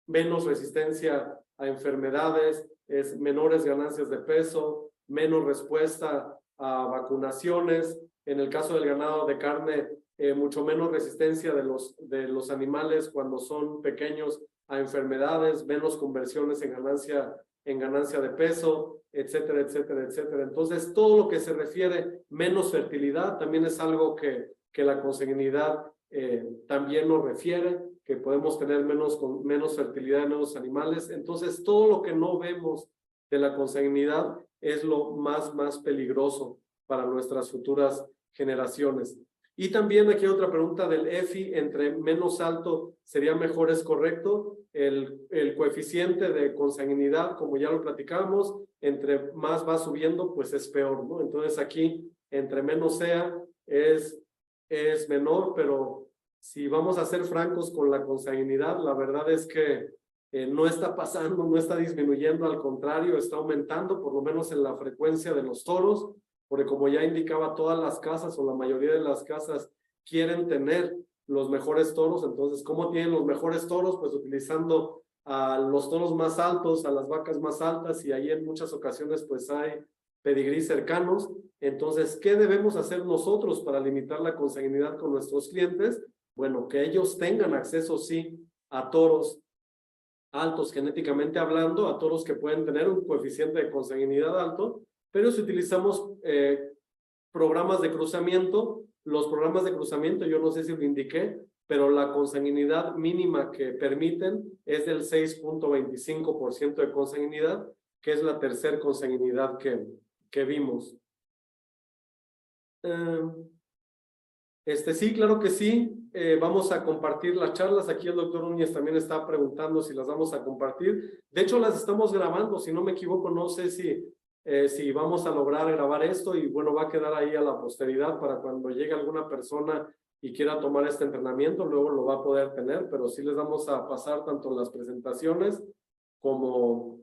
menos resistencia a enfermedades, es menores ganancias de peso, menos respuesta a vacunaciones. En el caso del ganado de carne, mucho menos resistencia de los animales cuando son pequeños a enfermedades, menos conversiones en ganancia de peso, etcétera, etcétera, etcétera. Entonces, todo lo que se refiere menos fertilidad también es algo que la consanguinidad también nos refiere, que podemos tener menos fertilidad en los animales. Entonces, todo lo que no vemos de la consanguinidad es lo más peligroso para nuestras futuras generaciones. Y también aquí hay otra pregunta del EFI, entre menos alto sería mejor, ¿es correcto? El coeficiente de consanguinidad, como ya lo platicamos, entre más va subiendo, pues es peor, ¿no? Entonces aquí, entre menos sea, es menor, pero si vamos a ser francos con la consanguinidad, la verdad es que no está pasando, no está disminuyendo, al contrario, está aumentando, por lo menos en la frecuencia de los toros, porque como ya indicaba, todas las casas o la mayoría de las casas quieren tener los mejores toros. Entonces, ¿cómo tienen los mejores toros? Pues utilizando a los toros más altos, a las vacas más altas, y ahí en muchas ocasiones pues hay pedigrí cercanos. Entonces, ¿qué debemos hacer nosotros para limitar la consanguinidad con nuestros clientes? Bueno, que ellos tengan acceso, sí, a toros altos genéticamente hablando, a toros que pueden tener un coeficiente de consanguinidad alto, pero si utilizamos programas de cruzamiento, los programas de cruzamiento, yo no sé si lo indiqué, pero la consanguinidad mínima que permiten es del 6.25% de consanguinidad, que es la tercera consanguinidad que vimos. Sí, claro que sí. Vamos a compartir las charlas. Aquí el doctor Núñez también está preguntando si las vamos a compartir. De hecho, las estamos grabando, si no me equivoco, no sé si vamos a lograr grabar esto, y bueno, va a quedar ahí a la posteridad para cuando llegue alguna persona y quiera tomar este entrenamiento, luego lo va a poder tener, pero sí les vamos a pasar tanto las presentaciones como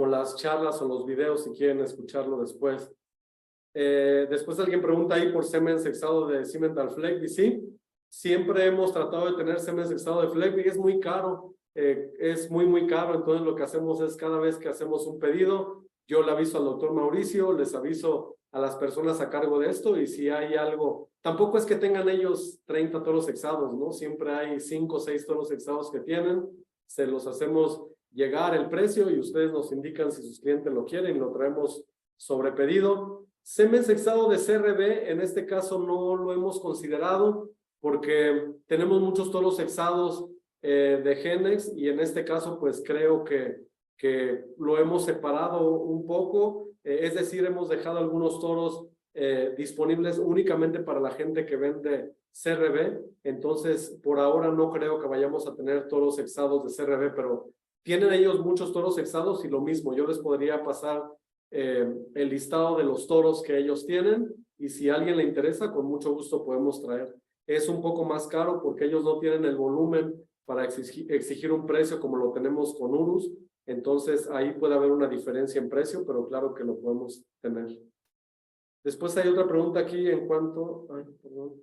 las charlas o los videos si quieren escucharlo después. Después alguien pregunta ahí por semen sexado de Simmental Fleckby. Sí, siempre hemos tratado de tener semen sexado de Fleckby, es muy caro, es muy caro. Entonces lo que hacemos es, cada vez que hacemos un pedido, yo le aviso al doctor Mauricio, les aviso a las personas a cargo de esto, y si hay algo, tampoco es que tengan ellos 30 toros sexados, ¿no? Siempre hay 5 o 6 toros sexados que tienen, se los hacemos llegar el precio y ustedes nos indican si sus clientes lo quieren y lo traemos sobre pedido. Semen sexado de CRB, en este caso no lo hemos considerado porque tenemos muchos toros sexados de Genex, y en este caso pues creo que lo hemos separado un poco, es decir, hemos dejado algunos toros disponibles únicamente para la gente que vende CRB. Entonces por ahora no creo que vayamos a tener toros sexados de CRB, pero tienen ellos muchos toros sexados, y lo mismo, yo les podría pasar el listado de los toros que ellos tienen, y si a alguien le interesa, con mucho gusto podemos traer. Es un poco más caro porque ellos no tienen el volumen para exigir un precio como lo tenemos con Urus. Entonces ahí puede haber una diferencia en precio, pero claro que lo podemos tener. Después hay otra pregunta aquí en cuanto... Ay, perdón.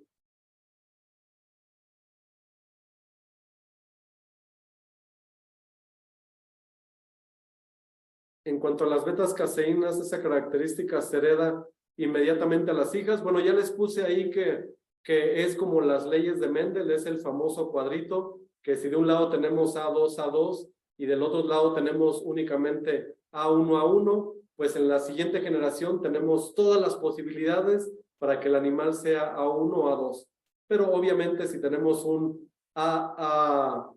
En cuanto a las beta-caseínas, esa característica se hereda inmediatamente a las hijas. Bueno, ya les puse ahí que es como las leyes de Mendel, es el famoso cuadrito, que si de un lado tenemos A2, A2, y del otro lado tenemos únicamente A1, A1, pues en la siguiente generación tenemos todas las posibilidades para que el animal sea A1 o A2. Pero obviamente si tenemos un A2,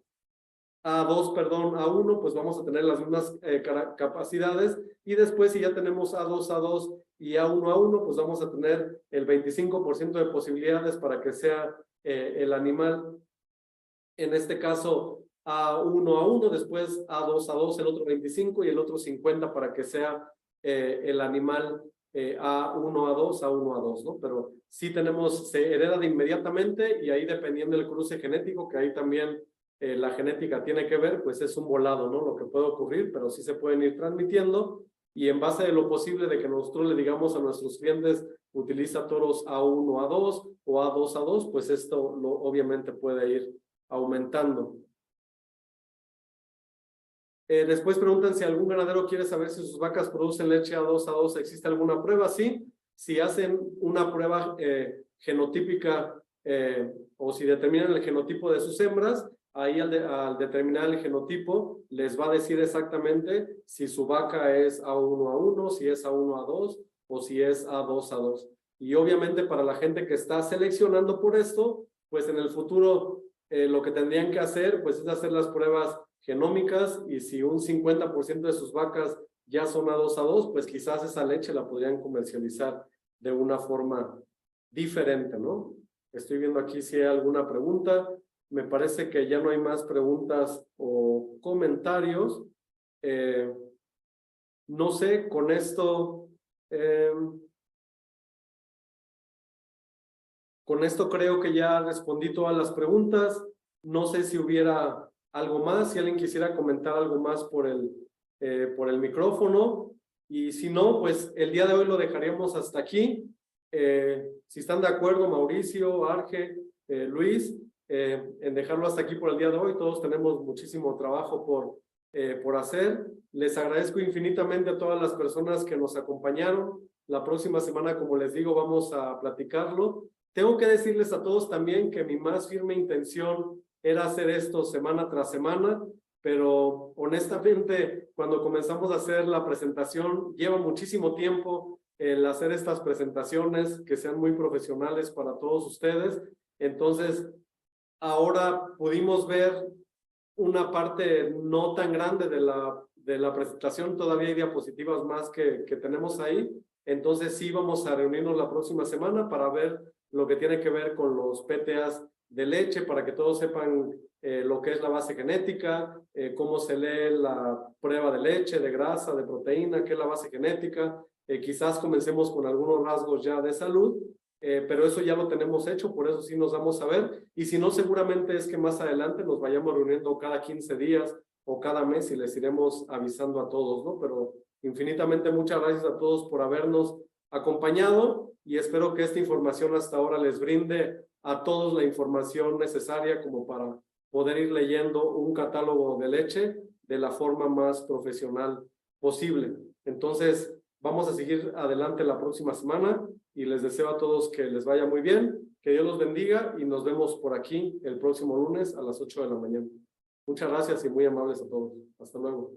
perdón, A1, pues vamos a tener las mismas capacidades, y después si ya tenemos A2, A2 y A1, A1, pues vamos a tener el 25% de posibilidades para que sea el animal, en este caso A1, A1, después A2, A2, el otro 25 y el otro 50 para que sea el animal A1, A2, A1, A2, ¿no? Pero sí tenemos, se hereda de inmediatamente, y ahí dependiendo del cruce genético, que ahí también la genética tiene que ver, pues es un volado, ¿no? Lo que puede ocurrir, pero sí se pueden ir transmitiendo. y en base de lo posible de que nosotros le digamos a nuestros clientes utiliza toros A1, A2 o A2, A2, pues esto obviamente puede ir aumentando. Después preguntan si algún ganadero quiere saber si sus vacas producen leche A2, A2, ¿existe alguna prueba? Sí, si hacen una prueba genotípica o si determinan el genotipo de sus hembras, ahí al determinar el genotipo les va a decir exactamente si su vaca es A1, A1, si es A1, A2 o si es A2, A2. Y obviamente para la gente que está seleccionando por esto, pues en el futuro lo que tendrían que hacer pues es hacer las pruebas genómicas, y si un 50% de sus vacas ya son A2, A2, pues quizás esa leche la podrían comercializar de una forma diferente, ¿no? Estoy viendo aquí si hay alguna pregunta. Me parece que ya no hay más preguntas o comentarios. No sé, con esto creo que ya respondí todas las preguntas. No sé si hubiera algo más, si alguien quisiera comentar algo más por el micrófono, y si no, pues el día de hoy lo dejaríamos hasta aquí. Si están de acuerdo, Mauricio, Arge, Luis, en dejarlo hasta aquí por el día de hoy. Todos tenemos muchísimo trabajo por hacer. Les agradezco infinitamente a todas las personas que nos acompañaron. La próxima semana, como les digo, vamos a platicarlo. Tengo que decirles a todos también que mi más firme intención era hacer esto semana tras semana, pero honestamente cuando comenzamos a hacer la presentación lleva muchísimo tiempo el hacer estas presentaciones que sean muy profesionales para todos ustedes. Entonces ahora pudimos ver una parte no tan grande de la presentación, todavía hay diapositivas más que tenemos ahí. Entonces sí vamos a reunirnos la próxima semana para ver lo que tiene que ver con los PTAs de leche, para que todos sepan lo que es la base genética, cómo se lee la prueba de leche, de grasa, de proteína, qué es la base genética. Quizás comencemos con algunos rasgos ya de salud, pero eso ya lo tenemos hecho, por eso sí nos vamos a ver. Y si no, seguramente es que más adelante nos vayamos reuniendo cada 15 días o cada mes y les iremos avisando a todos, ¿no? Pero infinitamente muchas gracias a todos por habernos acompañado, y espero que esta información hasta ahora les brinde a todos la información necesaria como para poder ir leyendo un catálogo de leche de la forma más profesional posible. Entonces, vamos a seguir adelante la próxima semana y les deseo a todos que les vaya muy bien, que Dios los bendiga, y nos vemos por aquí el próximo lunes a las 8 de la mañana. Muchas gracias y muy amables a todos. Hasta luego.